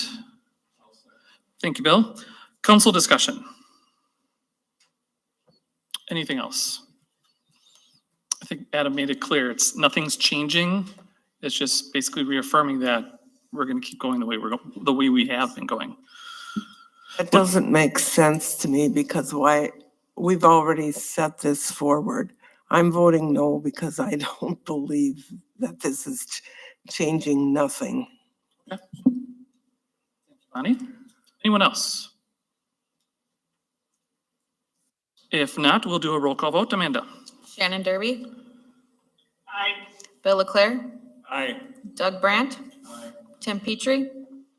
Thank you, Bill. Council discussion. Anything else? I think Adam made it clear. Nothing's changing. It's just basically reaffirming that we're going to keep going the way we have been going. That doesn't make sense to me because we've already set this forward. I'm voting no because I don't believe that this is changing nothing. Bonnie? Anyone else? If not, we'll do a roll call vote. Amanda? Shannon Derby, Aye. Bill Leclerc, Aye. Doug Brandt, Tim Petrie,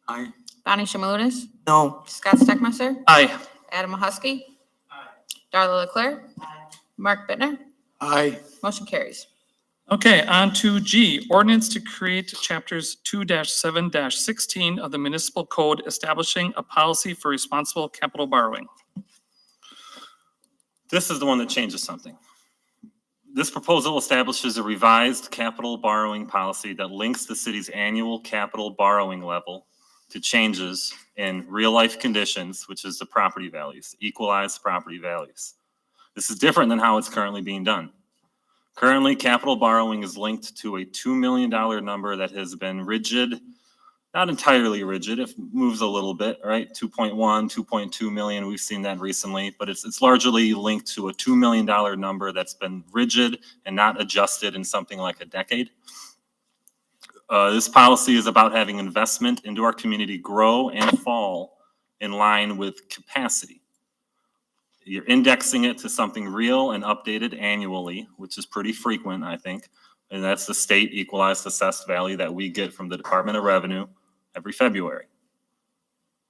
Aye. Bonnie Shimalunas, No, Scott Steckmeister, Aye. Adam Mahusky, Darla Leclerc, Mark Bittner. Aye. Motion carries. Okay, on to G, ordinance to create chapters 2-7-16 of the municipal code establishing a policy for responsible capital borrowing. This is the one that changes something. This proposal establishes a revised capital borrowing policy that links the city's annual capital borrowing level to changes in real-life conditions, which is the property values, equalized property values. This is different than how it's currently being done. Currently, capital borrowing is linked to a $2 million number that has been rigid, not entirely rigid, it moves a little bit, right? 2.1, 2.2 million, we've seen that recently, but it's largely linked to a $2 million number that's been rigid and not adjusted in something like a decade. This policy is about having investment into our community grow and fall in line with capacity. You're indexing it to something real and updated annually, which is pretty frequent, I think. And that's the state equalized assessed value that we get from the Department of Revenue every February.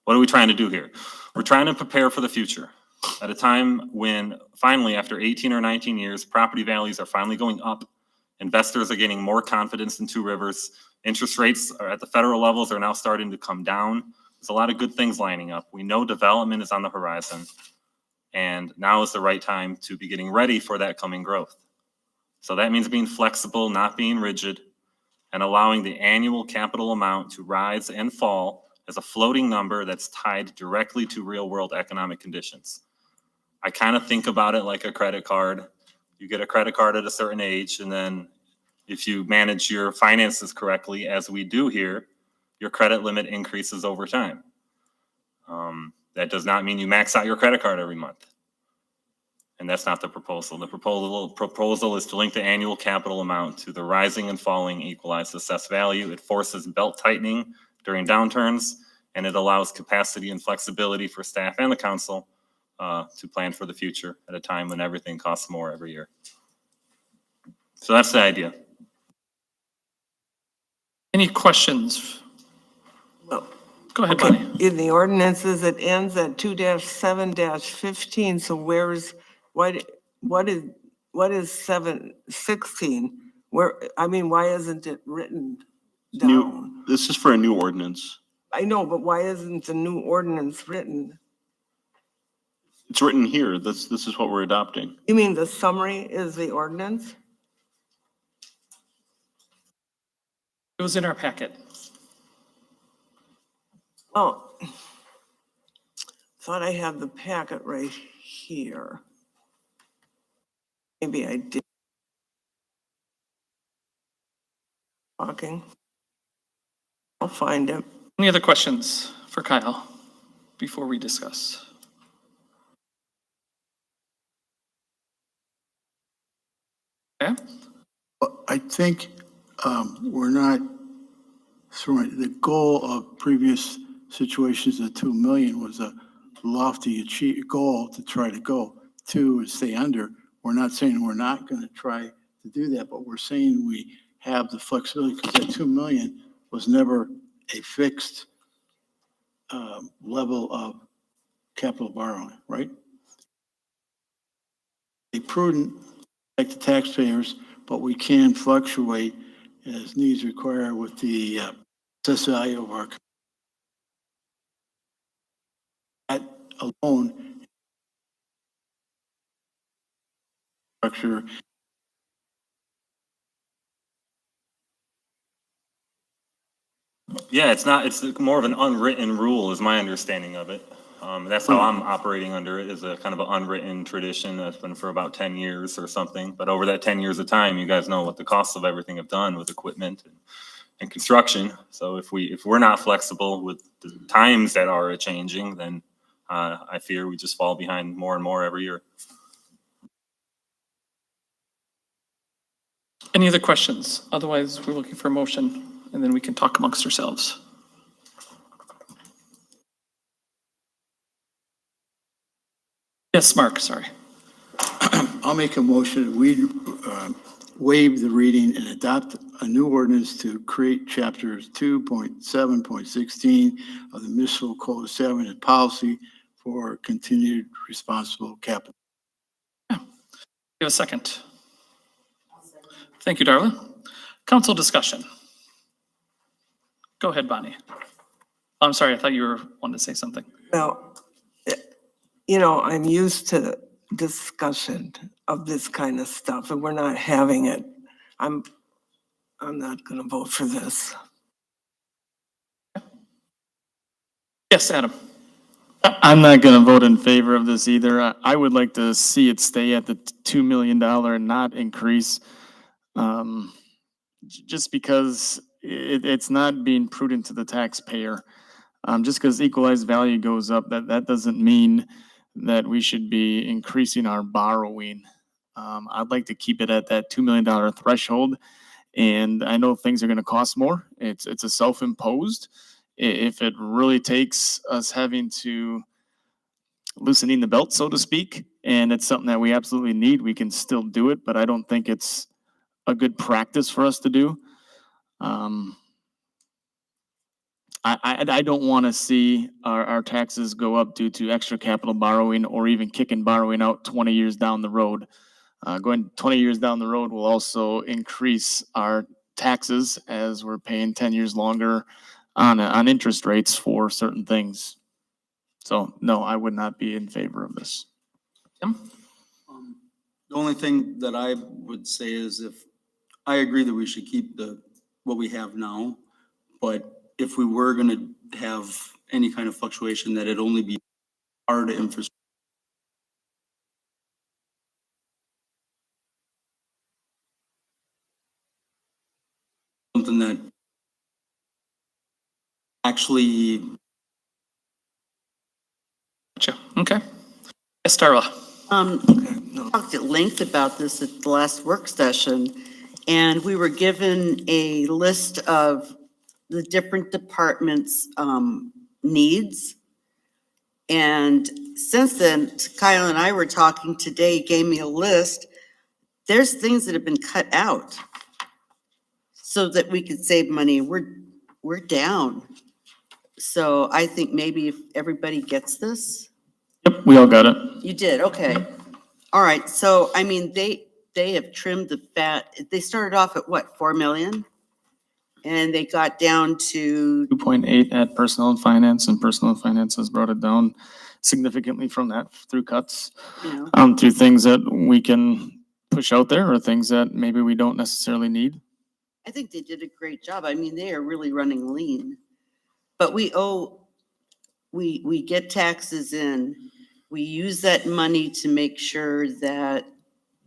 What are we trying to do here? We're trying to prepare for the future. At a time when finally, after 18 or 19 years, property values are finally going up. Investors are getting more confidence in Two Rivers. Interest rates are at the federal levels are now starting to come down. There's a lot of good things lining up. We know development is on the horizon. And now is the right time to be getting ready for that coming growth. So that means being flexible, not being rigid, and allowing the annual capital amount to rise and fall as a floating number that's tied directly to real world economic conditions. I kind of think about it like a credit card. You get a credit card at a certain age, and then if you manage your finances correctly, as we do here, your credit limit increases over time. That does not mean you max out your credit card every month. And that's not the proposal. The proposal is to link the annual capital amount to the rising and falling equalized assessed value. It forces belt tightening during downturns, and it allows capacity and flexibility for staff and the council to plan for the future at a time when everything costs more every year. So that's the idea. Any questions? Well, Go ahead, okay, Bonnie. in the ordinances, it ends at 2-7-15, so what is 716? Why isn't it written down? This is for a new ordinance. I know, but why isn't the new ordinance written? It's written here. This is what we're adopting. You mean the summary is the ordinance? It was in our packet. Oh, thought I had the packet right here. Maybe I did. Talking. I'll find it. Any other questions for Kyle before we discuss? Okay. I think we're not throwing, the goal of previous situations of 2 million was a lofty goal to try to go to and stay under. We're not saying we're not going to try to do that, but we're saying we have the flexibility because that 2 million was never a fixed level of capital borrowing, right? Be prudent, like the taxpayers, but we can fluctuate as needs require with the assessed value of our. That alone structure. Yeah, it's more of an unwritten rule is my understanding of it. That's how I'm operating under it, is a kind of an unwritten tradition that's been for about 10 years or something. But over that 10 years of time, you guys know what the costs of everything have done with equipment and construction. So if we're not flexible with the times that are changing, then I fear we just fall behind more and more every year. Any other questions? Otherwise, we're looking for a motion, and then we can talk amongst ourselves. Yes, Mark, sorry. I'll make a motion. We waive the reading and adopt a new ordinance to create chapters 2.7.16 of the Municipal Code Establishing Policy for Continued Responsible Capital. You have a second? Thank you, Darla. Council discussion. Go ahead, Bonnie. I'm sorry, I thought you were wanting to say something. Well, I'm used to discussion of this kind of stuff, and we're not having it. I'm not going to vote for this. Yes, Adam. I'm not going to vote in favor of this either. I would like to see it stay at the $2 million and not increase. Just because it's not being prudent to the taxpayer. Just because equalized value goes up, that doesn't mean that we should be increasing our borrowing. I'd like to keep it at that $2 million threshold. And I know things are gonna cost more. It's a self-imposed. If it really takes us having to loosening the belt, so to speak, and it's something that we absolutely need, we can still do it, but I don't think it's a good practice for us to do. I don't want to see our taxes go up due to extra capital borrowing or even kicking borrowing out 20 years down the road. Going 20 years down the road will also increase our taxes as we're paying 10 years longer on interest rates for certain things. So no, I would not be in favor of this. Tim? The only thing that I would say is I agree that we should keep what we have now, but if we were gonna have any kind of fluctuation, that it only be hard infrastructure. Something that actually. Gotcha. Okay. Yes, Darla. Talked at length about this at the last work session, and we were given a list of the different departments' needs. And since then, Kyle and I were talking today, gave me a list. There's things that have been cut out so that we could save money. We're down. So I think maybe if everybody gets this. Yep, we all got it. You did, okay. All right, so I mean, they have trimmed the fat. They started off at what, 4 million? And they got down to 2.8 at personnel and finance, and personnel and finance has brought it down significantly from that through cuts. you know, Through things that we can push out there or things that maybe we don't necessarily need. I think they did a great job. I mean, they are really running lean. But we get taxes in. We use that money to make sure that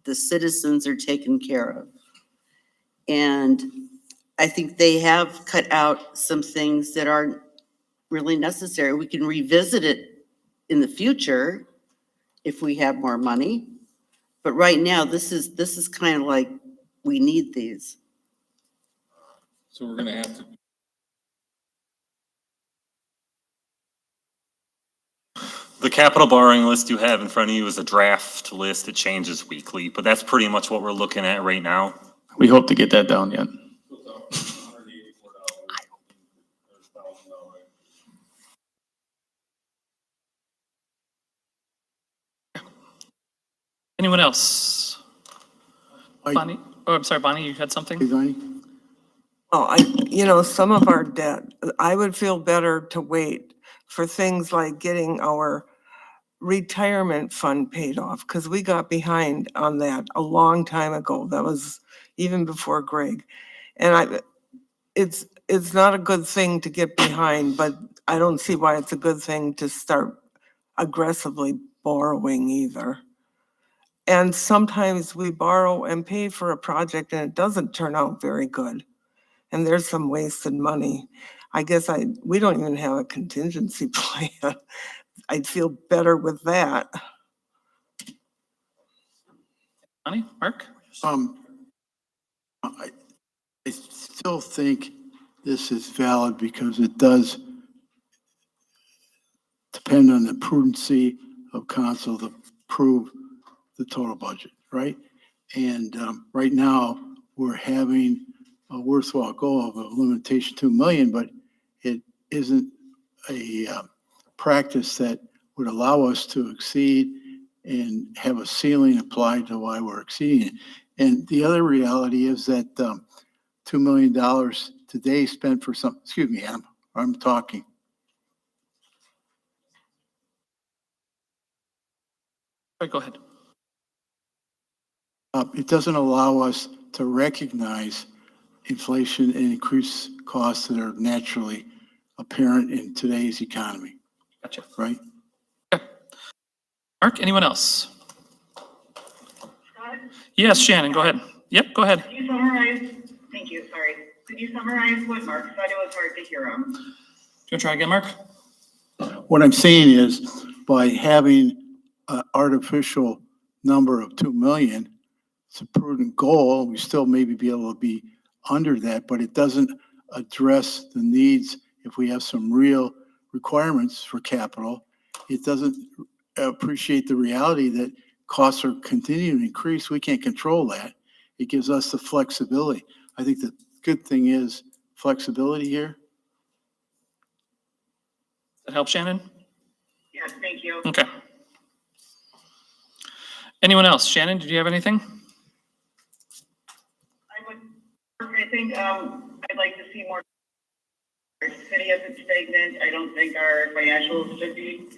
the citizens are taken care of. And I think they have cut out some things that aren't really necessary. We can revisit it in the future if we have more money. But right now, this is kind of like, we need these. So we're gonna have to. The capital borrowing list you have in front of you is a draft list. It changes weekly, but that's pretty much what we're looking at right now. We hope to get that down yet. Anyone else? Bonnie? Oh, I'm sorry, Bonnie, you had something? Some of our debt, I would feel better to wait for things like getting our retirement fund paid off, because we got behind on that a long time ago. That was even before Greg. And it's not a good thing to get behind, but I don't see why it's a good thing to start aggressively borrowing either. And sometimes we borrow and pay for a project and it doesn't turn out very good. And there's some wasted money. I guess we don't even have a contingency plan. I'd feel better with that. Bonnie, Mark? I still think this is valid because it does depend on the prudency of council to approve the total budget, right? And right now, we're having a worthwhile goal of a limitation 2 million, but it isn't a practice that would allow us to exceed and have a ceiling applied to why we're exceeding it. And the other reality is that $2 million today spent for some, excuse me, I'm talking. All right, go ahead. It doesn't allow us to recognize inflation and increased costs that are naturally apparent in today's economy. Gotcha. Right? Okay. Mark, anyone else? Yes, Shannon, go ahead. Yep, go ahead. Could you summarize, thank you, sorry. Could you summarize what Mark said? It was hard to hear him. Do you want to try again, Mark? What I'm saying is by having an artificial number of 2 million, it's a prudent goal. We still maybe be able to be under that, but it doesn't address the needs. If we have some real requirements for capital, it doesn't appreciate the reality that costs are continuing to increase. We can't control that. It gives us the flexibility. I think the good thing is flexibility here. That help, Shannon? Yes, thank you. Okay. Anyone else? Shannon, did you have anything? I think, I'd like to see more. Our city if it's stagnant. I don't think our financials should be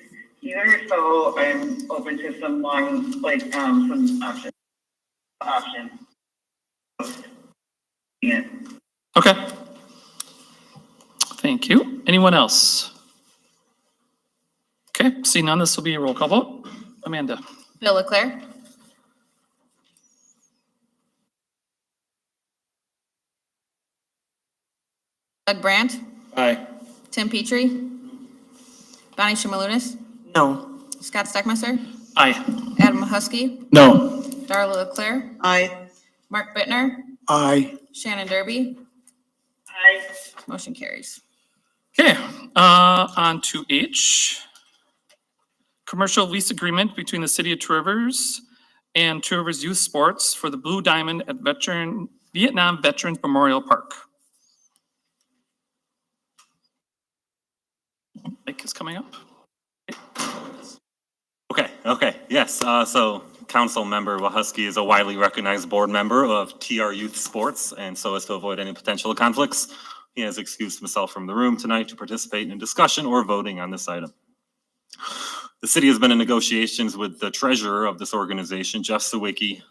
either, so I'm open to some some options. Yeah. Okay. Thank you. Anyone else? Okay, seeing none, this will be a roll call vote. Amanda? Bill Leclerc. Doug Brandt. Aye. Tim Petrie. Bonnie Shimalunas. No. Scott Steckmeister. Aye. Adam Husky. No. Darla Leclerc. Aye. Mark Bittner. Aye. Shannon Derby. Aye. Motion carries. Okay, on to H. Commercial lease agreement between the city of Two Rivers and Two Rivers Youth Sports for the Blue Diamond at Vietnam Veterans Memorial Park. Mike is coming up. Okay, yes, so council member Wahusky is a widely recognized board member of TR Youth Sports, and so as to avoid any potential conflicts, he has excused himself from the room tonight to participate in discussion or voting on this item. The city has been in negotiations with the treasurer of this organization, Jeff Sawicki,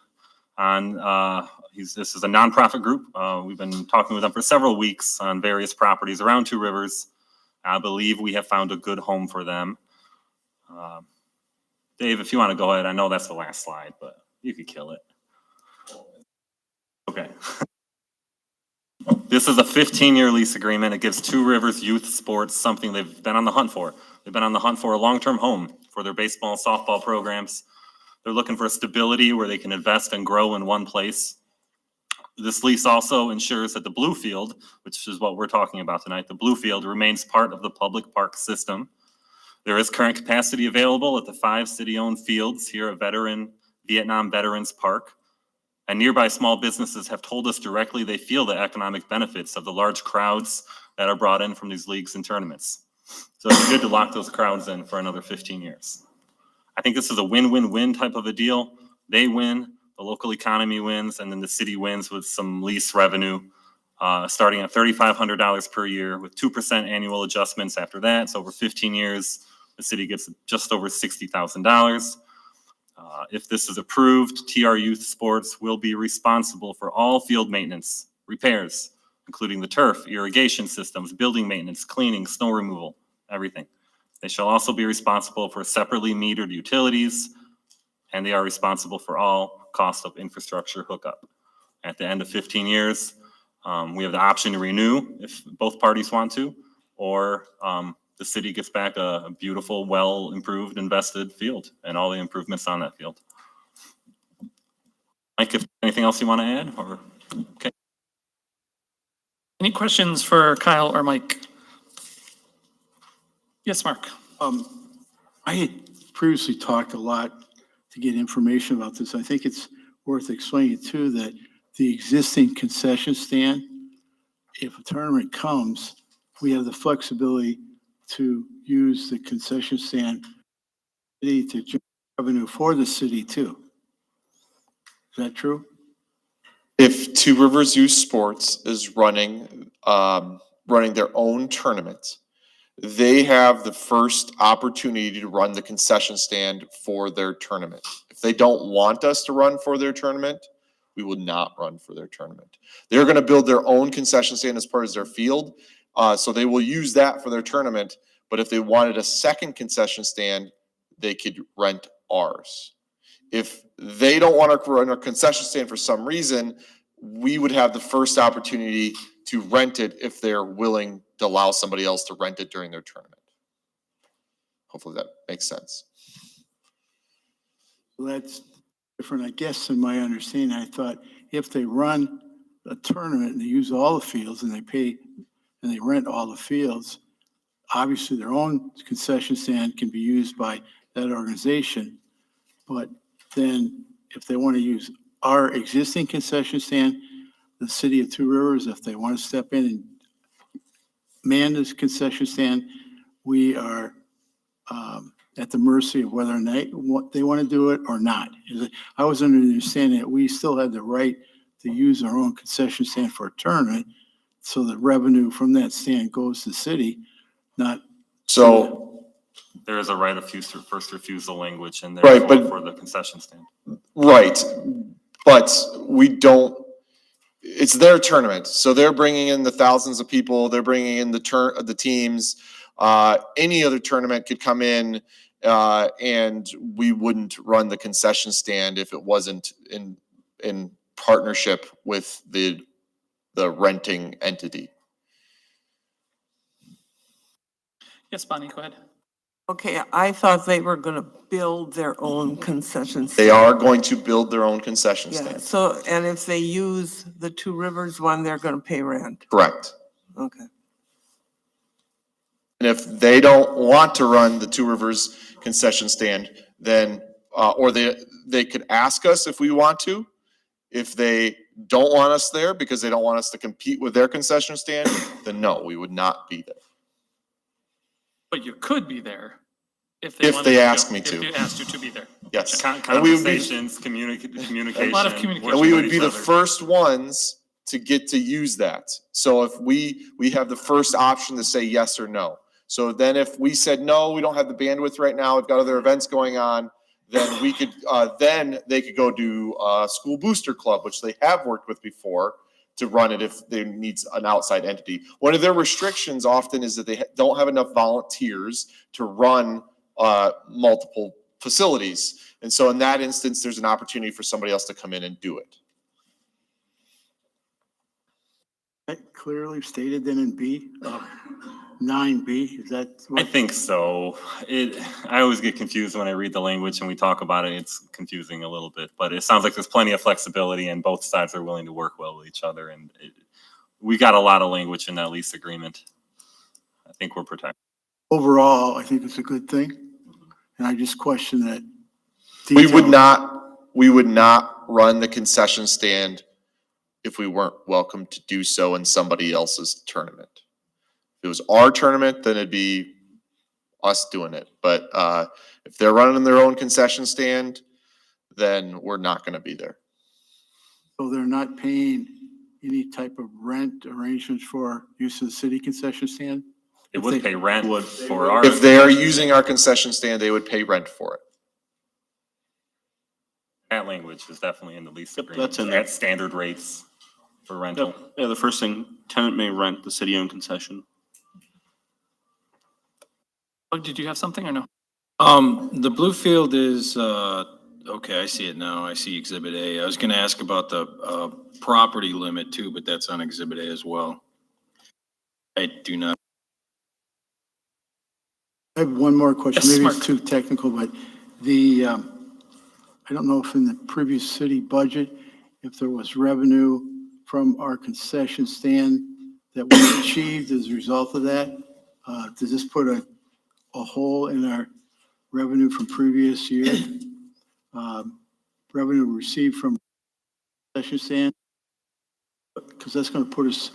on, this is a nonprofit group. We've been talking with them for several weeks on various properties around Two Rivers. I believe we have found a good home for them. Dave, if you want to go ahead, I know that's the last slide, but you could kill it. Okay. This is a 15-year lease agreement. It gives Two Rivers Youth Sports something they've been on the hunt for. They've been on the hunt for a long-term home for their baseball and softball programs. They're looking for stability where they can invest and grow in one place. This lease also ensures that the Blue Field, which is what we're talking about tonight, the Blue Field remains part of the public park system. There is current capacity available at the 5 city-owned fields here at Vietnam Veterans Park. And nearby small businesses have told us directly they feel the economic benefits of the large crowds that are brought in from these leagues and tournaments. So it's good to lock those crowds in for another 15 years. I think this is a win-win-win type of a deal. They win, the local economy wins, and then the city wins with some lease revenue, starting at $3,500 per year with 2% annual adjustments after that. So over 15 years, the city gets just over $60,000. If this is approved, TR Youth Sports will be responsible for all field maintenance, repairs, including the turf, irrigation systems, building maintenance, cleaning, snow removal, everything. They shall also be responsible for separately metered utilities, and they are responsible for all cost of infrastructure hookup. At the end of 15 years, we have the option to renew if both parties want to, or the city gets back a beautiful, well-improved, invested field and all the improvements on that field. Mike, if anything else you want to add, or, okay. Any questions for Kyle or Mike? Yes, Mark. I had previously talked a lot to get information about this. I think it's worth explaining too that the existing concession stand, if a tournament comes, we have the flexibility to use the concession stand to generate revenue for the city too. Is that true? If Two Rivers Youth Sports is running their own tournament, they have the first opportunity to run the concession stand for their tournament. If they don't want us to run for their tournament, we will not run for their tournament. They're going to build their own concession stand as part of their field, so they will use that for their tournament. But if they wanted a second concession stand, they could rent ours. If they don't want to run a concession stand for some reason, we would have the first opportunity to rent it if they're willing to allow somebody else to rent it during their tournament. Hopefully that makes sense. Well, that's different, I guess, in my understanding. I thought if they run a tournament and they use all the fields and they pay and they rent all the fields, obviously their own concession stand can be used by that organization. But then if they want to use our existing concession stand, the city of Two Rivers, if they want to step in and man this concession stand, we are at the mercy of whether or not they want to do it or not. I was under the understanding that we still had the right to use our own concession stand for a tournament, so the revenue from that stand goes to the city, not. So, There is a right of first refusal language in there Right, but- for the concession stand. right, but we don't, it's their tournament, so they're bringing in the thousands of people, they're bringing in the teams. Any other tournament could come in, and we wouldn't run the concession stand if it wasn't in partnership with the renting entity. Yes, Bonnie, go ahead. Okay, I thought they were gonna build their own concession stand. They are going to build their own concession Yeah, stand. so, and if they use the Two Rivers one, they're gonna pay rent. Correct. Okay. And if they don't want to run the Two Rivers concession stand, then, or they could ask us if we want to. If they don't want us there because they don't want us to compete with their concession stand, then no, we would not be there. But you could be there if If wanted they to ask go, me if to. they asked you to be there. Yes. And we would be, Conversations, communication. A lot of communication. and we working would with be each the other. first ones to get to use that. So if we have the first option to say yes or no. So then if we said, no, we don't have the bandwidth right now, we've got other events going on, then we could, then they could go do School Booster Club, which they have worked with before, to run it if they needs an outside entity. One of their restrictions often is that they don't have enough volunteers to run multiple facilities. And so in that instance, there's an opportunity for somebody else to come in and do it. That clearly stated then in B, 9B, is that? I think so. I always get confused when I read the language and we talk about it. It's confusing a little bit, but it sounds like there's plenty of flexibility and both sides are willing to work well with each other. And we got a lot of language in that lease agreement. I think we're protected. Overall, I think it's a good thing. And I just question that. We would detail. not run the concession stand if we weren't welcome to do so in somebody else's tournament. If it was our tournament, then it'd be us doing it. But if they're running their own concession stand, then we're not gonna be there. So they're not paying any type of rent arrangements for use of the city concession stand? It If would they- pay rent for our. If they are using our concession stand, they would pay rent for it. That language is definitely in the lease Yep, agreement. that's in there. At standard rates for rental. Yeah, the first thing, tenant may rent the city-owned concession. Doug, did you have something or no? The blue field is, okay, I see it now. I see Exhibit A. I was gonna ask about the, property limit too, but that's on Exhibit A as well. I do not. I have one more question. Yes, Maybe it's Mark. too technical, but the, I don't know if in the previous city budget, if there was revenue from our concession stand that we achieved as a result of that. Does this put a hole in our revenue from previous year? Revenue received from concession stand? Because that's going to put us,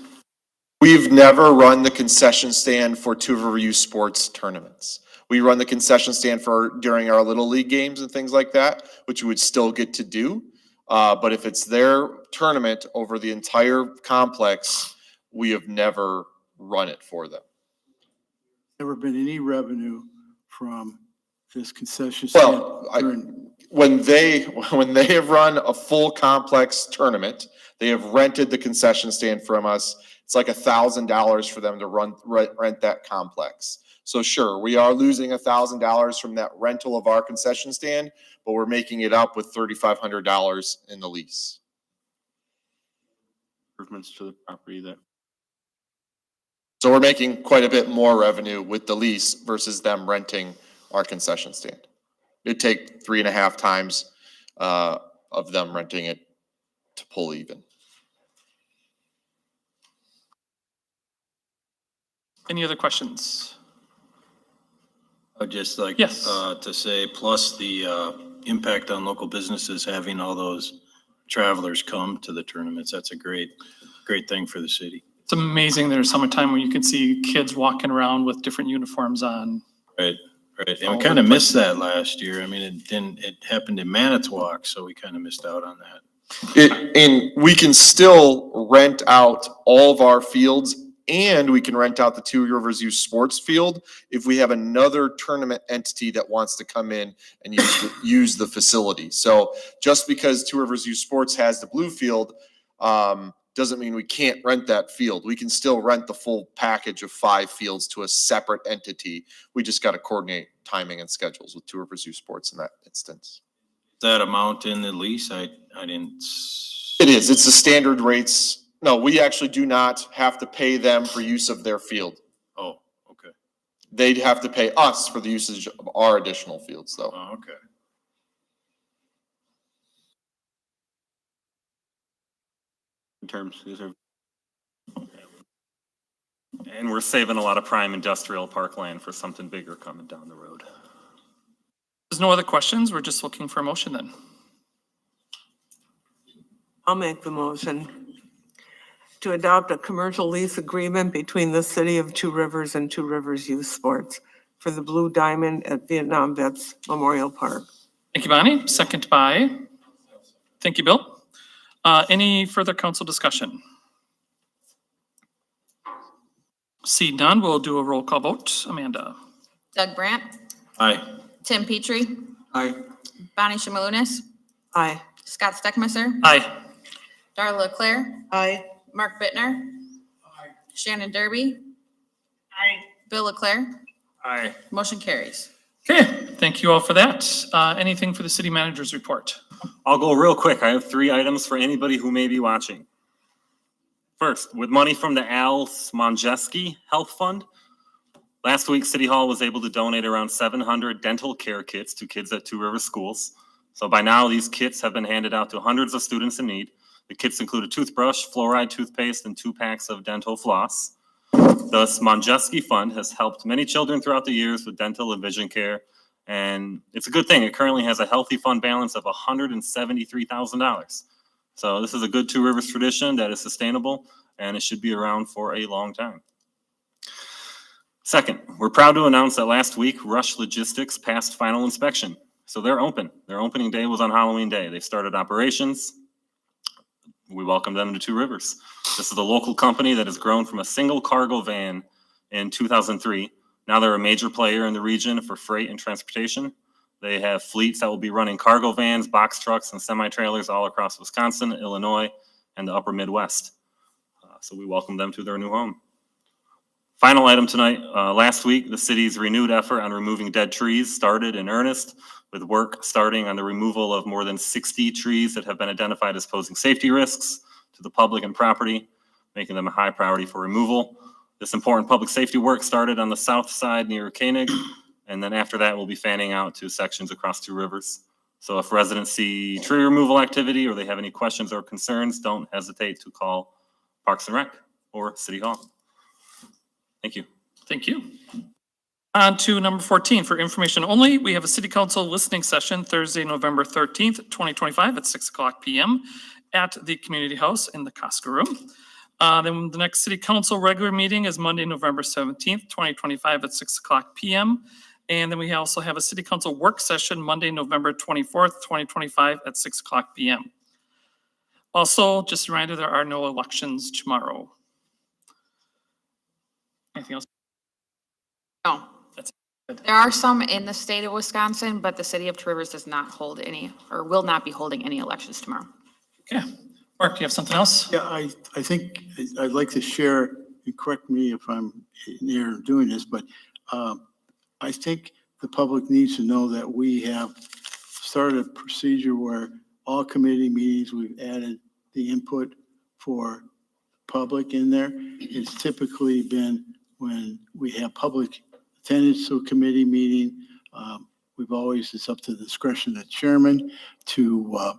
We've never run the concession stand for Two River Youth Sports tournaments. We run the concession stand during our Little League games and things like that, which we would still get to do. But if it's their tournament over the entire complex, we have never run it for them. never been any revenue from this concession stand. Well, during- when they have run a full complex tournament, they have rented the concession stand from us. It's like $1,000 for them to rent that complex. So sure, we are losing $1,000 from that rental of our concession stand, but we're making it up with $3,500 in the lease. Improvements to the property that. So we're making quite a bit more revenue with the lease versus them renting our concession stand. It'd take 3.5 times of them renting it to pull even. Any other questions? I'd just like, Yes. to say, plus the, impact on local businesses, having all those travelers come to the tournaments. That's a great thing for the city. It's amazing there's summertime where you can see kids walking around with different uniforms on. Right, right. And All we kind of over the missed that last year. I mean, it happened in Manitowoc, so we kind of missed out on that. And we can still rent out all of our fields, and we can rent out the Two Rivers Youth Sports Field if we have another tournament entity that wants to come in and use the facility. So just because Two Rivers Youth Sports has the blue field, doesn't mean we can't rent that field. We can still rent the full package of 5 fields to a separate entity. We just got to coordinate timing and schedules with Two Rivers Youth Sports in that instance. That amount in the lease, I didn't. It is. It's the standard rates. No, we actually do not have to pay them for use of their field. Oh, okay. They'd have to pay us for the usage of our additional fields, though. Oh, okay. In terms, these are. And we're saving a lot of prime industrial parkland for something bigger coming down the road. There's no other questions. We're just looking for a motion then. I'll make the motion to adopt a commercial lease agreement between the city of Two Rivers and Two Rivers Youth Sports for the Blue Diamond at Vietnam Vets Memorial Park. Thank you, Bonnie. Second by, thank you, Bill. Any further council discussion? See none, we'll do a roll call vote. Amanda? Doug Brandt, Aye. Tim Petrie, Aye. Bonnie Shimelunas, Aye. Scott Steckmeister, Aye. Darla Leclerc, Aye. Mark Bittner, Shannon Derby, Aye. Bill Leclerc, Aye. motion carries. Okay, thank you all for that. Anything for the city manager's report? I'll go real quick. I have 3 items for anybody who may be watching. First, with money from the Al Smonjeski Health Fund, last week City Hall was able to donate around 700 dental care kits to kids at Two Rivers schools. So by now, these kits have been handed out to hundreds of students in need. The kits include a toothbrush, fluoride toothpaste, and 2 packs of dental floss. The Smonjeski Fund has helped many children throughout the years with dental and vision care, and it's a good thing. It currently has a healthy fund balance of $173,000. So this is a good Two Rivers tradition that is sustainable, and it should be around for a long time. Second, we're proud to announce that last week, Rush Logistics passed final inspection. So they're open. Their opening day was on Halloween Day. They started operations. We welcome them to Two Rivers. This is a local company that has grown from a single cargo van in 2003. Now they're a major player in the region for freight and transportation. They have fleets that will be running cargo vans, box trucks, and semi-trailers all across Wisconsin, Illinois, and the upper Midwest. So we welcome them to their new home. Final item tonight. Last week, the city's renewed effort on removing dead trees started in earnest, with work starting on the removal of more than 60 trees that have been identified as posing safety risks to the public and property, making them a high priority for removal. This important public safety work started on the south side near Koenig, and then after that, we'll be fanning out to sections across Two Rivers. So if residents see tree removal activity or they have any questions or concerns, don't hesitate to call Parks and Rec or City Hall. Thank you. Thank you. On to number 14, for information only, we have a city council listening session Thursday, November 13th, 2025 at 6:00 p.m. at the Community House in the Costco Room. Then the next city council regular meeting is Monday, November 17th, 2025 at 6:00 p.m. And then we also have a city council work session Monday, November 24th, 2025 at 6:00 p.m. Also, just a reminder, there are no elections tomorrow. Anything else? No. That's good. There are some in the state of Wisconsin, but the city of Two Rivers does not hold any, or will not be holding any elections tomorrow. Okay. Mark, do you have something else? Yeah, I think I'd like to share, and correct me if I'm near doing this, but I think the public needs to know that we have started a procedure where all committee meetings, we've added the input for public in there. It's typically been when we have public attendance to a committee meeting. We've always, it's up to the discretion of the chairman to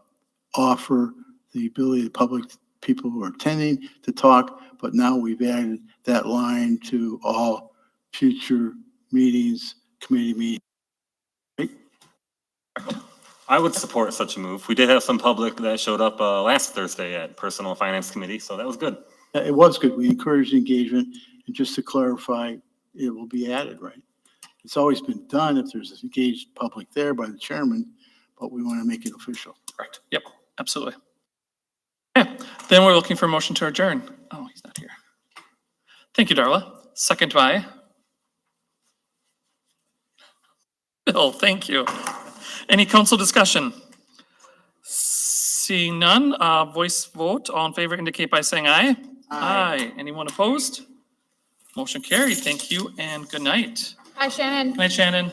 offer the ability of the public people who are attending to talk, but now we've added that line to all future meetings, committee meetings. I would support such a move. We did have some public that showed up last Thursday at Personal Finance Committee, so that was good. It was good. We encouraged engagement, and just to clarify, it will be added, right? It's always been done if there's an engaged public there by the chairman, but we want to make it official. Correct. Yep, absolutely. Okay, then we're looking for a motion to adjourn. Oh, he's not here. Thank you, Darla. Second by Bill, thank you. Any council discussion? Seeing none, voice vote. All in favor indicate by saying aye. Aye. Anyone opposed? Motion carried. Thank you and good night. Hi, Shannon. Good night, Shannon.